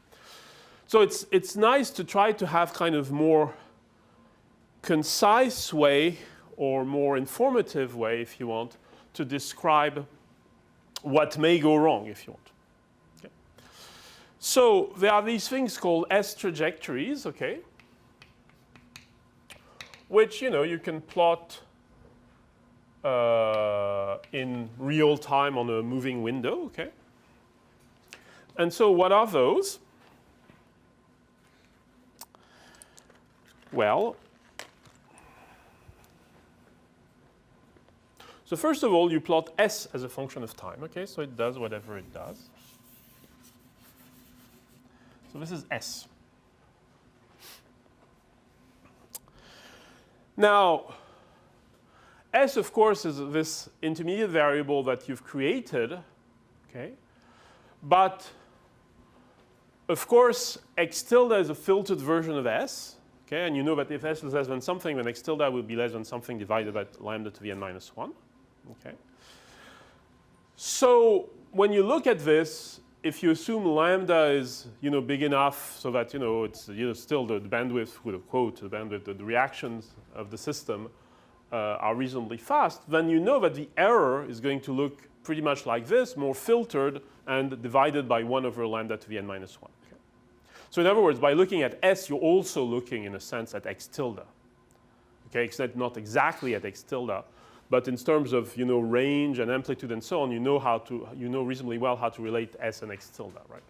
So it's nice to try to have kind of more concise way or more informative way, if you want, to describe what may go wrong, if you want. Okay. So there are these things called S trajectories, okay, which, you know, you can plot in real time on a moving window, okay? And so what are those? Well, so first of all, you plot S as a function of time, okay? So it does whatever it does. So this is S. Now, S, of course, is this intermediate variable that you've created, okay? But, of course, x tilde is a filtered version of S, okay? And you know that if S is less than something, then x tilde will be less than something divided by lambda to the n minus 1, okay? So when you look at this, if you assume lambda is, you know, big enough so that, you know, it's, you know, still the bandwidth, with a quote, the bandwidth, the reactions of the system are reasonably fast, then you know that the error is going to look pretty much like this, more filtered and divided by 1 over lambda to the n minus 1. Okay? So in other words, by looking at S, you're also looking, in a sense, at x tilde. Okay, except not exactly at x tilde, but in terms of, you know, range and amplitude and so on, you know reasonably well how to relate S and x tilde, right?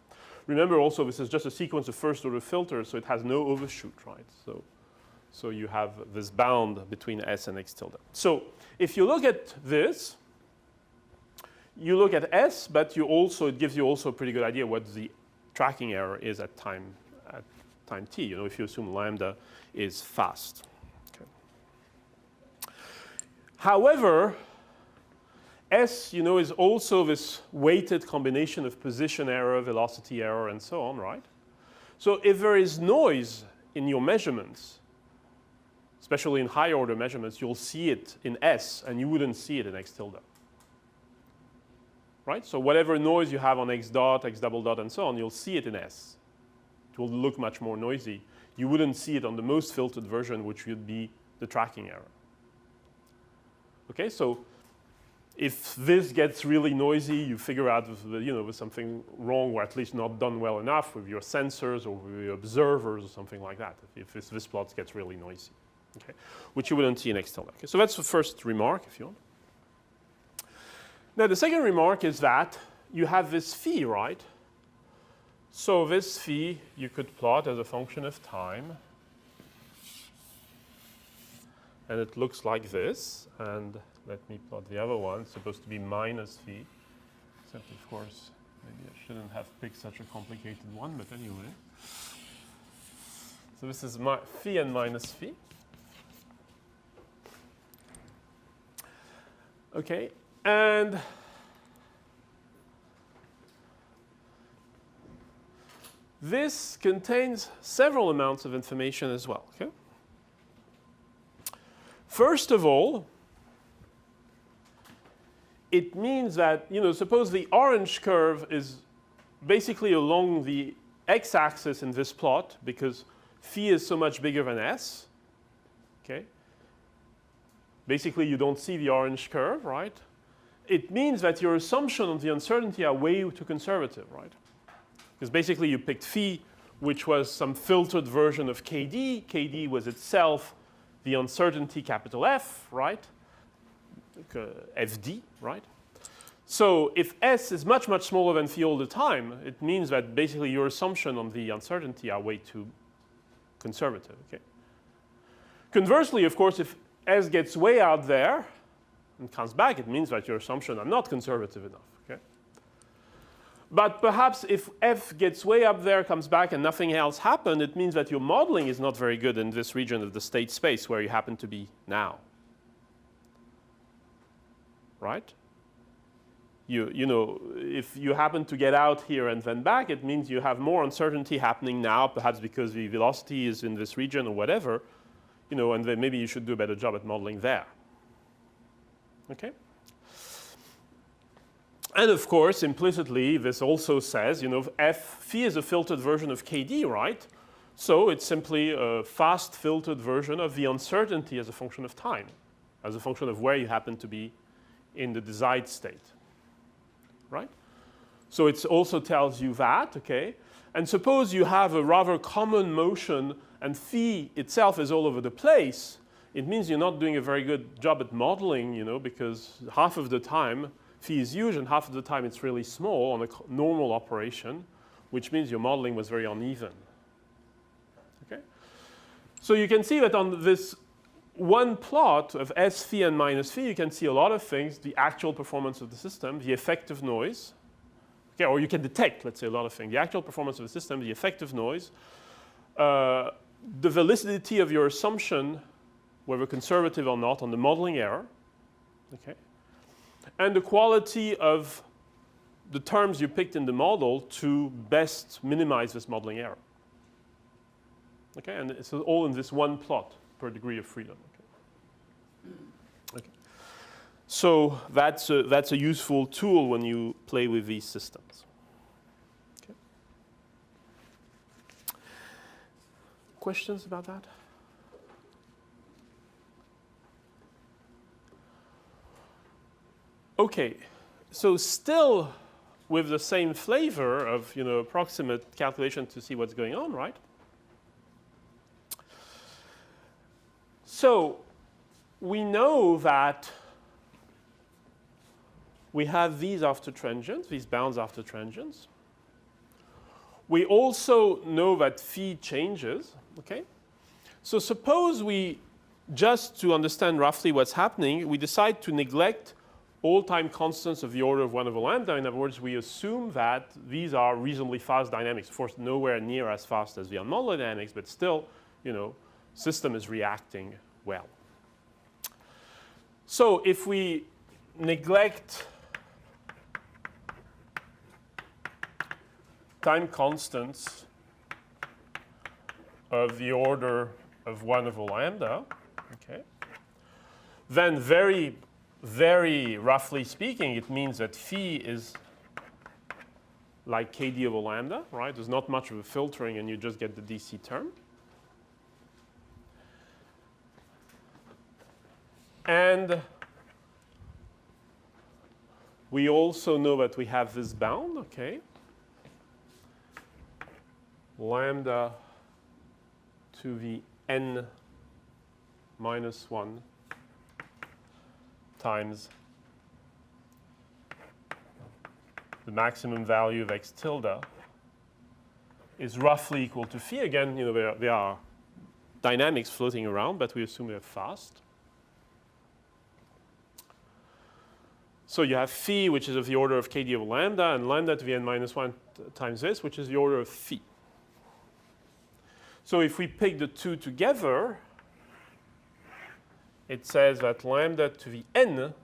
Remember also, this is just a sequence of first order filters, so it has no overshoot, right? So you have this bound between S and x tilde. So if you look at this, you look at S, but it gives you also a pretty good idea what the tracking error is at time t, you know, if you assume lambda is fast. However, S, you know, is also this weighted combination of position error, velocity error, and so on, right? So if there is noise in your measurements, especially in higher order measurements, you'll see it in S, and you wouldn't see it in x tilde. Right? So whatever noise you have on x dot, x double dot, and so on, you'll see it in S. It will look much more noisy. You wouldn't see it on the most filtered version, which would be the tracking error. Okay, so if this gets really noisy, you figure out, you know, there's something wrong, or at least not done well enough with your sensors or with your observers or something like that. If this plot gets really noisy, okay, which you wouldn't see in x tilde. Okay, so that's the first remark, if you want. Now the second remark is that you have this phi, right? So this phi you could plot as a function of time. And it looks like this. And let me plot the other one. It's supposed to be minus phi. Except, of course, maybe I shouldn't have picked such a complicated one, but anyway. So this is phi and minus phi. Okay, and this contains several amounts of information as well. Okay? First of all, it means that, you know, suppose the orange curve is basically along the x-axis in this plot because phi is so much bigger than S. Okay? Basically, you don't see the orange curve, right? It means that your assumption on the uncertainty are way too conservative, right? Because basically you picked phi, which was some filtered version of KD. KD was itself the uncertainty capital F, right? fd, right? So if S is much, much smaller than phi all the time, it means that basically your assumption on the uncertainty are way too conservative, okay? Conversely, of course, if S gets way out there and comes back, it means that your assumptions are not conservative enough, okay? But perhaps if F gets way up there, comes back, and nothing else happened, it means that your modeling is not very good in this region of the state space where you happen to be now, right? You know, if you happen to get out here and then back, it means you have more uncertainty happening now, perhaps because the velocity is in this region or whatever, you know, and then maybe you should do a better job at modeling there. Okay? And of course, implicitly, this also says, you know, phi is a filtered version of KD, right? So it's simply a fast filtered version of the uncertainty as a function of time, as a function of where you happen to be in the desired state. Right? So it also tells you that, okay? And suppose you have a rather common motion and phi itself is all over the place, it means you're not doing a very good job at modeling, you know, because half of the time phi is huge and half of the time it's really small on a normal operation, which means your modeling was very uneven. Okay? So you can see that on this one plot of S phi and minus phi, you can see a lot of things, the actual performance of the system, the effective noise, okay, or you can detect, let's say, a lot of things, the actual performance of the system, the effective noise, the validity of your assumption, whether conservative or not, on the modeling error, okay, and the quality of the terms you picked in the model to best minimize this modeling error. Okay, and it's all in this one plot per degree of freedom. Okay. So that's a useful tool when you play with these systems. Okay. Questions about that? Okay, so still with the same flavor of, you know, approximate calculation to see what's going on, right? So we know that we have these after transients, these bounds after transients. We also know that phi changes, okay? So suppose we, just to understand roughly what's happening, we decide to neglect all time constants of the order of 1 over lambda. In other words, we assume that these are reasonably fast dynamics. Of course, nowhere near as fast as the unmodeled dynamics, but still, you know, system is reacting well. So if we neglect time constants of the order of 1 over lambda, okay, then very, very roughly speaking, it means that phi is like kd over lambda, right? There's not much of a filtering and you just get the DC term. And we also know that we have this bound, okay? Lambda to the n minus 1 times the maximum value of x tilde is roughly equal to phi. Again, you know, there are dynamics floating around, but we assume they're fast. So you have phi, which is of the order of kd over lambda, and lambda to the n minus 1 times this, which is the order of phi. So if we pick the two together, it says that lambda to the n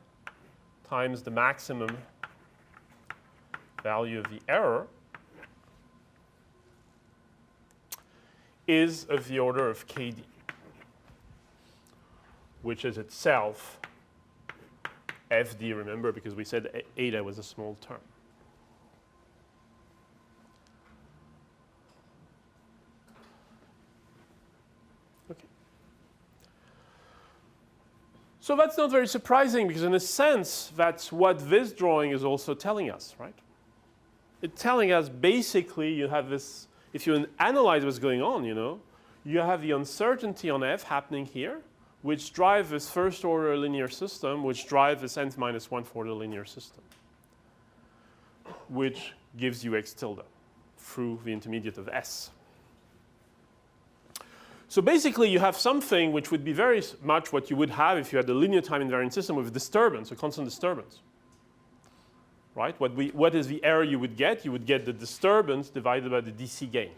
times the maximum value of the error is of the order of kd, which is itself fd, remember, because we said eta was a small term. Okay. So that's not very surprising, because in a sense, that's what this drawing is also telling us, right? It's telling us basically you have this, if you analyze what's going on, you know, you have the uncertainty on f happening here, which drive this first order linear system, which drive this nth minus 1 order linear system, which gives you x tilde through the intermediate of S. So basically you have something which would be very much what you would have if you had a linear time invariant system with disturbance, a constant disturbance. Right? What is the error you would get? You would get the disturbance divided by the DC gain.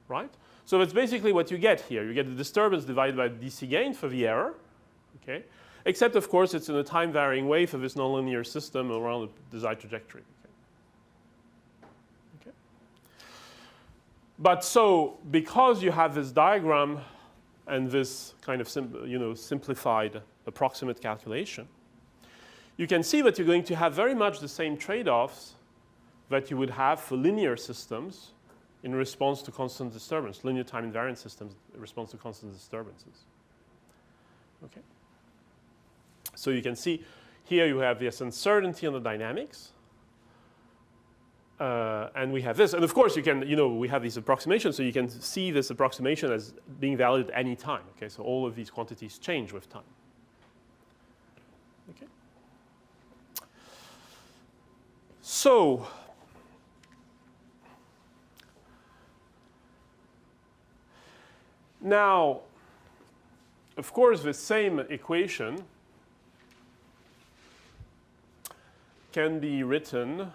Right? So that's basically what you get here. You get the disturbance divided by the DC gain for the error. Okay? Except, of course, it's in a time-varying way for this nonlinear system around the desired trajectory. Okay? But so, because you have this diagram and this kind of simplified approximate calculation, you can see that you're going to have very much the same trade-offs that you would have for linear systems in response to constant disturbance, linear time invariant systems in response to constant disturbances. Okay. So you can see here you have this uncertainty on the dynamics. And we have this. And of course, you can, we have these approximations, so you can see this approximation as being valid at any time. Okay, so all of these quantities change with time. Okay. So, now, of course, the same equation can be written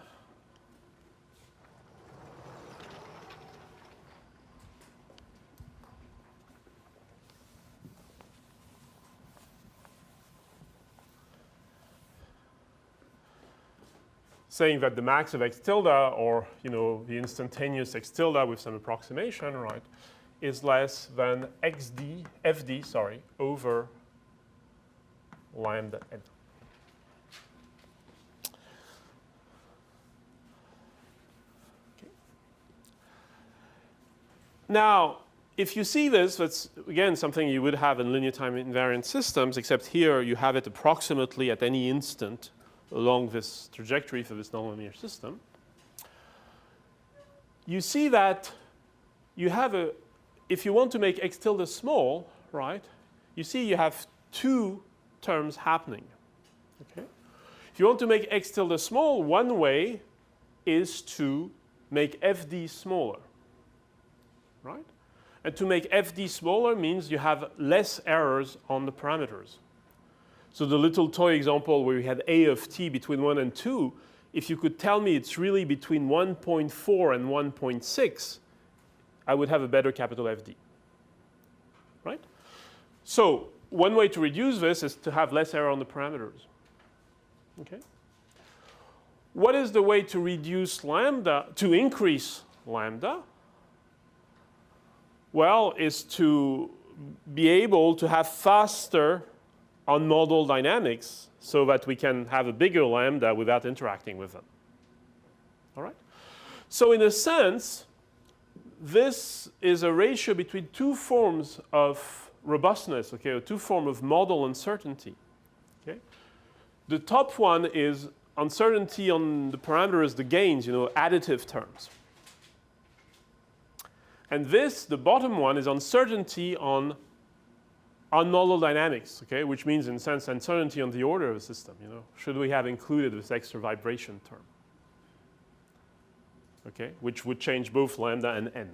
saying that the max of x tilde, or the instantaneous x tilde with some approximation, right, is less than fd over lambda n. Okay. Now, if you see this, that's again something you would have in linear time invariant systems, except here you have it approximately at any instant along this trajectory for this nonlinear system. You see that you have if you want to make x tilde small, right, you see you have two terms happening. Okay? If you want to make x tilde small, one way is to make fd smaller, right? And to make fd smaller means you have less errors on the parameters. So the little toy example where we had a of t between 1 and 2, if you could tell me it's really between 1.4 and 1.6, I would have a better capital FD. Right? So one way to reduce this is to have less error on the parameters. Okay? What is the way to reduce lambda, to increase lambda? Well, is to be able to have faster on model dynamics so that we can have a bigger lambda without interacting with them. All right? So in a sense, this is a ratio between two forms of robustness, okay, or two forms of model uncertainty. Okay? The top one is uncertainty on the parameters, the gains, additive terms. And this, the bottom one, is uncertainty on unmodel dynamics, okay, which means in a sense uncertainty on the order of the system. Should we have included this extra vibration term? Okay, which would change both lambda and n.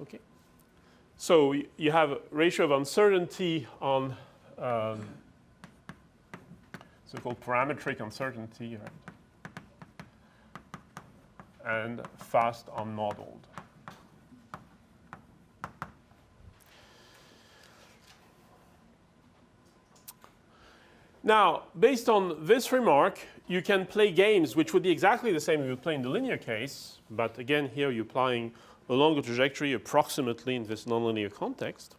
Okay, so you have a ratio of uncertainty on so-called parametric uncertainty, right? And fast unmodeled. Now, based on this remark, you can play games which would be exactly the same if you play in the linear case, but again, here you're applying a longer trajectory approximately in this nonlinear context.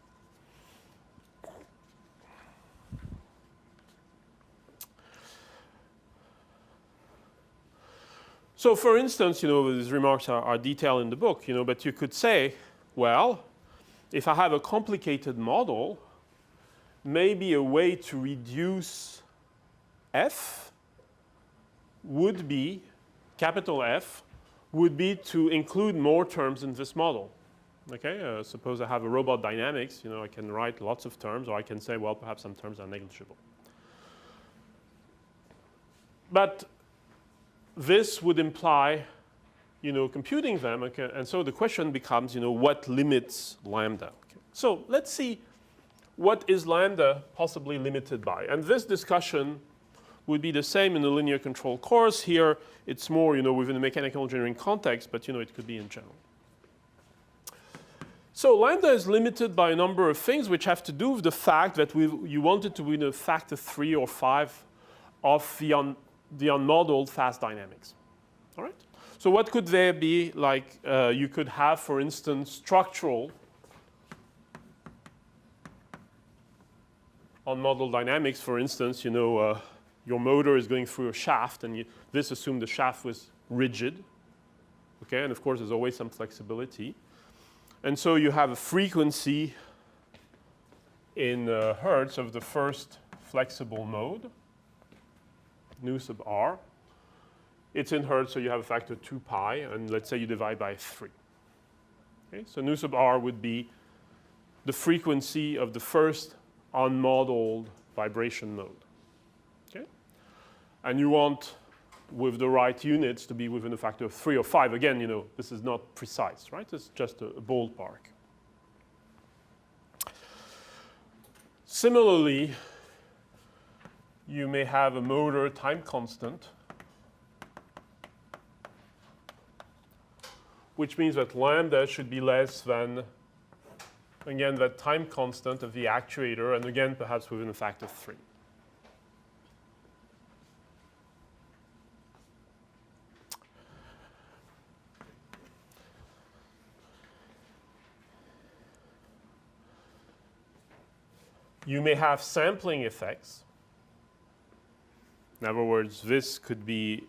So for instance, these remarks are detailed in the book, but you could say, well, if I have a complicated model, maybe a way to reduce f would be, capital F, would be to include more terms in this model. Okay, suppose I have a robot dynamics, I can write lots of terms, or I can say, well, perhaps some terms are negligible. But this would imply, computing them, okay? And so the question becomes, what limits lambda? Okay. So let's see what is lambda possibly limited by. And this discussion would be the same in the linear control course. Here, it's more, within a mechanical engineering context, but, it could be in general. So lambda is limited by a number of things which have to do with the fact that you wanted to win a factor 3 or 5 of the unmodeled fast dynamics. All right? So what could there be? Like you could have, for instance, structural unmodeled dynamics. For instance, your motor is going through a shaft, and this assumed the shaft was rigid. Okay, and of course, there's always some flexibility. And so you have a frequency in hertz of the first flexible mode, nu sub r. It's in hertz, so you have a factor 2 pi, and let's say you divide by 3. Okay, so nu sub r would be the frequency of the first unmodeled vibration mode. Okay? And you want, with the right units, to be within a factor of 3 or 5. Again, this is not precise, right? It's just a ballpark. Similarly, you may have a motor time constant, which means that lambda should be less than, again, that time constant of the actuator, and again, perhaps within a factor of 3. You may have sampling effects. In other words, this could be,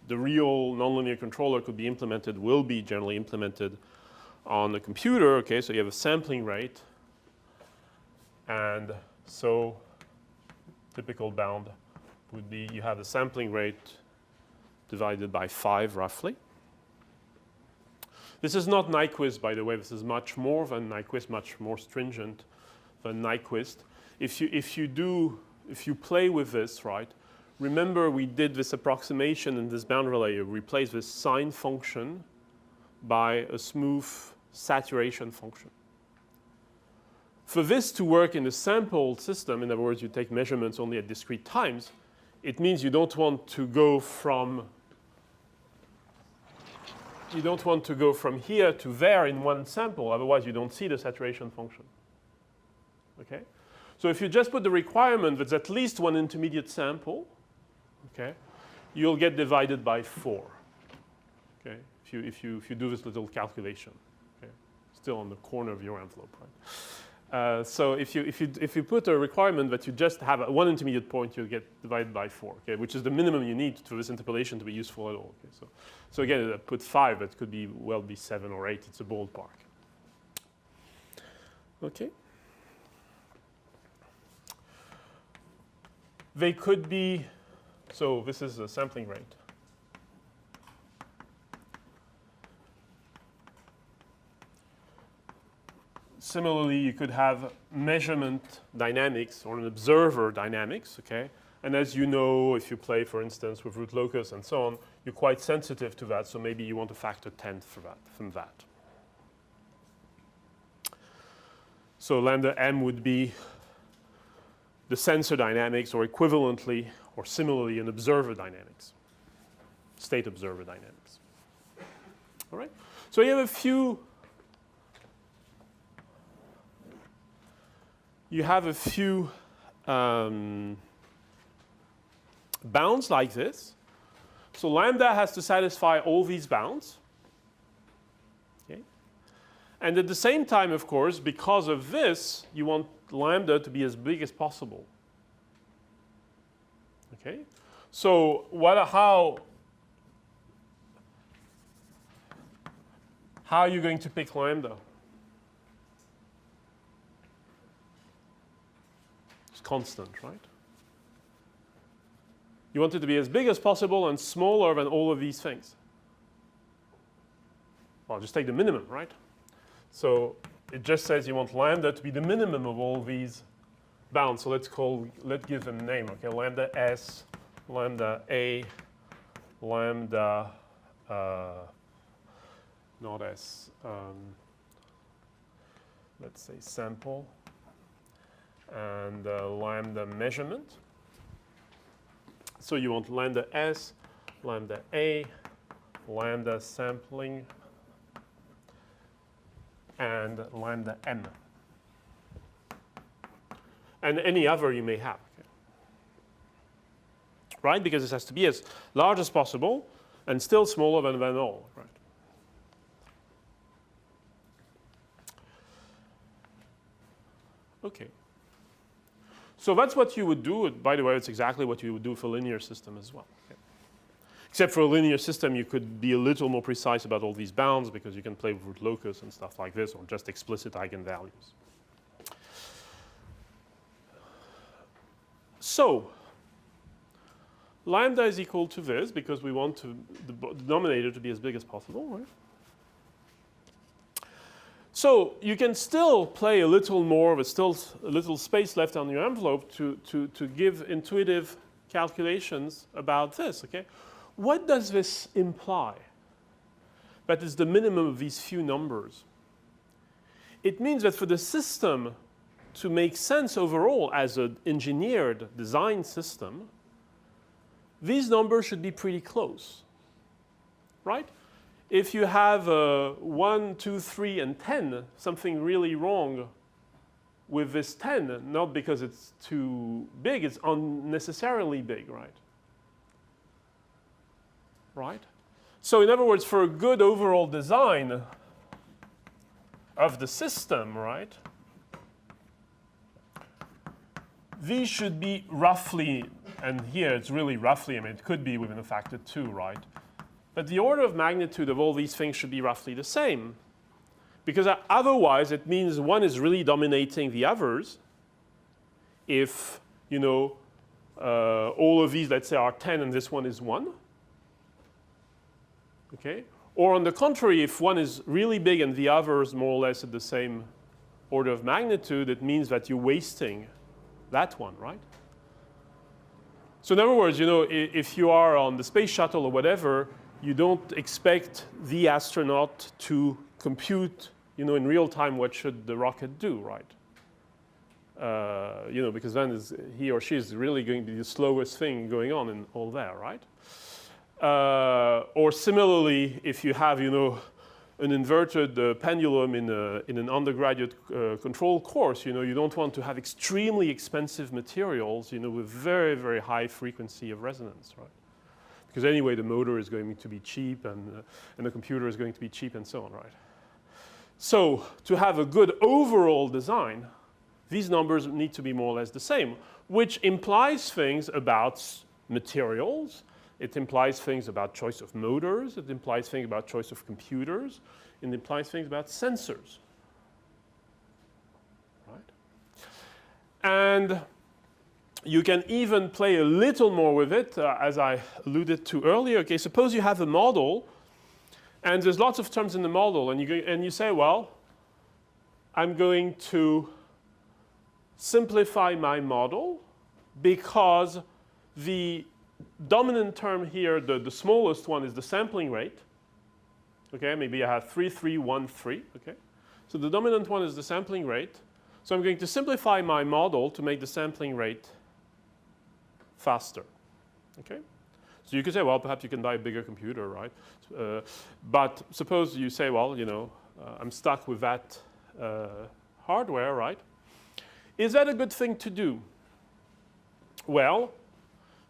the real nonlinear controller could be implemented, will be generally implemented on the computer. Okay, so you have a sampling rate. And so typical bound would be you have the sampling rate divided by 5 roughly. This is not Nyquist, by the way. This is much more than Nyquist, much more stringent than Nyquist. If you play with this, right, remember we did this approximation in this boundary layer. We replaced this sine function by a smooth saturation function. For this to work in a sampled system, in other words, you take measurements only at discrete times, it means you don't want to go from here to there in one sample. Otherwise, you don't see the saturation function. Okay? So if you just put the requirement that's at least one intermediate sample, okay, you'll get divided by 4. Okay? If you do this little calculation, okay, still on the corner of your envelope, right? So if you put a requirement that you just have one intermediate point, you'll get divided by 4, okay, which is the minimum you need for this interpolation to be useful at all. Okay? So again, put 5, it could be 7 or 8. It's a ballpark. Okay. They could be, so this is a sampling rate. Similarly, you could have measurement dynamics or an observer dynamics, okay? And as you know, if you play, for instance, with root locus and so on, you're quite sensitive to that, so maybe you want a factor 10 from that. So lambda m would be the sensor dynamics, or equivalently or similarly an observer dynamics, state observer dynamics. All right? So you have a few bounds like this. So lambda has to satisfy all these bounds. Okay? And at the same time, of course, because of this, you want lambda to be as big as possible. Okay? So how are you going to pick lambda? It's constant, right? You want it to be as big as possible and smaller than all of these things. Well, just take the minimum, right? So it just says you want lambda to be the minimum of all these bounds. So let's give them a name. Okay, lambda S, lambda A, lambda not S. Let's say sample, and lambda measurement. So you want lambda S, lambda A, lambda sampling, and lambda M. And any other you may have. Okay. Right? Because this has to be as large as possible and still smaller than all. Right? Okay. So that's what you would do. By the way, it's exactly what you would do for a linear system as well. Okay. Except for a linear system, you could be a little more precise about all these bounds because you can play with root locus and stuff like this, or just explicit eigenvalues. So lambda is equal to this because we want the denominator to be as big as possible, right? So you can still play a little more, with still a little space left on your envelope to give intuitive calculations about this, okay? What does this imply? That is the minimum of these few numbers. It means that for the system to make sense overall as an engineered design system, these numbers should be pretty close, right? If you have 1, 2, 3, and 10, something really wrong with this 10, not because it's too big, it's unnecessarily big, right? Right? So in other words, for a good overall design of the system, right, these should be roughly, and here it's really roughly, I mean, it could be within a factor 2, right? But the order of magnitude of all these things should be roughly the same. Because otherwise, it means one is really dominating the others. If, you know, all of these, let's say, are 10 and this one is 1. Okay? Or on the contrary, if one is really big and the other is more or less at the same order of magnitude, it means that you're wasting that one, right? So in other words, you know, if you are on the space shuttle or whatever, you don't expect the astronaut to compute, you know, in real time what should the rocket do, right? You know, because then he or she is really going to be the slowest thing going on in all there, right? Or similarly, if you have, you know, an inverted pendulum in an undergraduate control course, you know, you don't want to have extremely expensive materials, you know, with very, very high frequency of resonance, right? Because anyway, the motor is going to be cheap and the computer is going to be cheap and so on, right? So to have a good overall design, these numbers need to be more or less the same, which implies things about materials. It implies things about choice of motors. It implies things about choice of computers. It implies things about sensors, right? And you can even play a little more with it, as I alluded to earlier. Okay, suppose you have a model, and there's lots of terms in the model, and you say, well, I'm going to simplify my model because the dominant term here, the smallest one, is the sampling rate. Okay, maybe I have 3, 3, 1, 3. Okay, so the dominant one is the sampling rate. So I'm going to simplify my model to make the sampling rate faster. Okay, so you could say, well, perhaps you can buy a bigger computer, right? But suppose you say, well, you know, I'm stuck with that hardware, right? Is that a good thing to do? Well,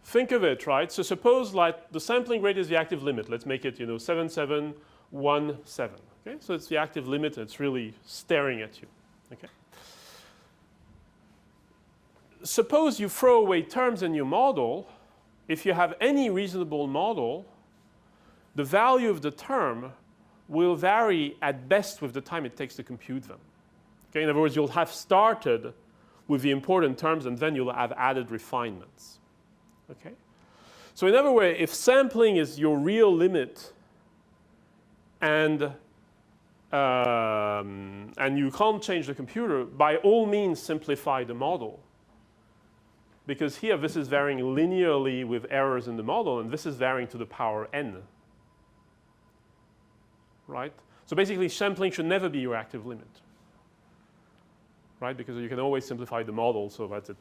think of it, right? So suppose like the sampling rate is the active limit. Let's make it, you know, 7717. Okay, so it's the active limit and it's really staring at you. Okay. Suppose you throw away terms in your model. If you have any reasonable model, the value of the term will vary at best with the time it takes to compute them. Okay, in other words, you'll have started with the important terms and then you'll have added refinements. Okay? So in other words, if sampling is your real limit and and you can't change the computer, by all means simplify the model. Because here this is varying linearly with errors in the model, and this is varying to the power n. Right? So basically sampling should never be your active limit. Right? Because you can always simplify the model so that it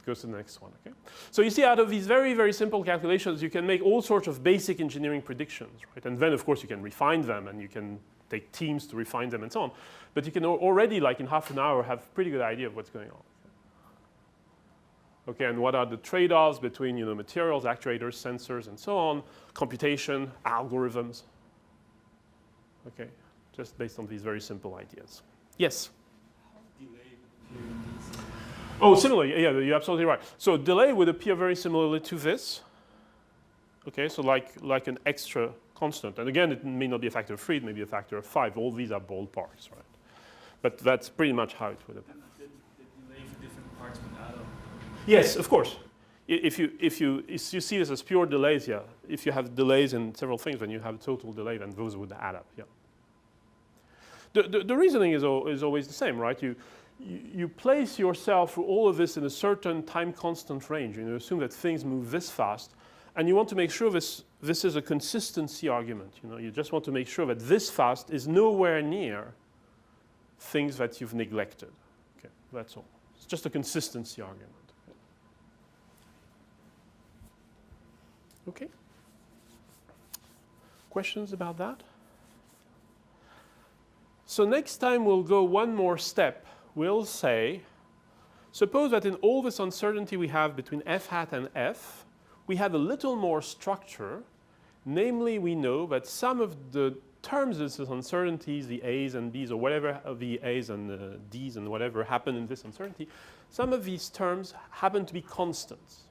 goes to the next one. Okay? So you see, out of these very, very simple calculations, you can make all sorts of basic engineering predictions. Right? And then, of course, you can refine them, and you can take teams to refine them and so on. But you can already, like in half an hour, have a pretty good idea of what's going on. Okay, and what are the trade-offs between materials, actuators, sensors, and so on, computation, algorithms. Okay, just based on these very simple ideas. Yes? Oh, similarly, yeah, you're absolutely right. So delay would appear very similarly to this. Okay, so like an extra constant. And again, it may not be a factor of 3, it may be a factor of 5. All these are ballparks, right? But that's pretty much how it would appear. The delay for different parts would add up. Yes, of course. If you see this as pure delays, yeah. If you have delays in several things, then you have a total delay, then those would add up, yeah. The reasoning is always the same, right? You place yourself through all of this in a certain time constant range. You assume that things move this fast, and you want to make sure this is a consistency argument. You just want to make sure that this fast is nowhere near things that you've neglected. Okay, that's all. It's just a consistency argument. Okay. Questions about that? So next time we'll go one more step. We'll say, suppose that in all this uncertainty we have between f hat and f, we have a little more structure. Namely, we know that some of the terms of this uncertainties, the a's and b's, or whatever the a's and the d's and whatever happen in this uncertainty, some of these terms happen to be constants.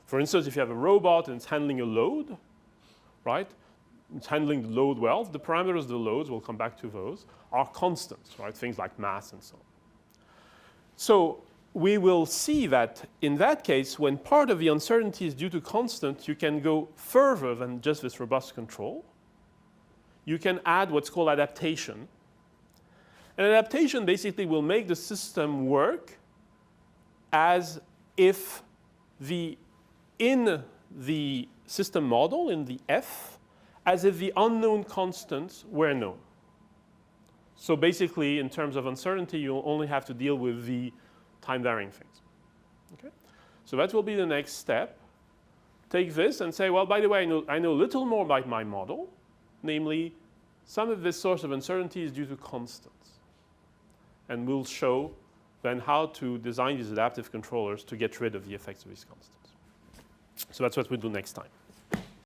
For instance, if you have a robot and it's handling a load, right? It's handling the load well. The parameters of the loads, we'll come back to those, are constants, right? Things like mass and so on. So we will see that in that case, when part of the uncertainty is due to constant, you can go further than just this robust control. You can add what's called adaptation. And adaptation basically will make the system work as if in the system model, in the F, as if the unknown constants were known. So basically, in terms of uncertainty, you'll only have to deal with the time-varying things. Okay? So that will be the next step. Take this and say, well, by the way, I know a little more about my model. Namely, some of this source of uncertainty is due to constants. And we'll show then how to design these adaptive controllers to get rid of the effects of these constants. So that's what we'll do next time.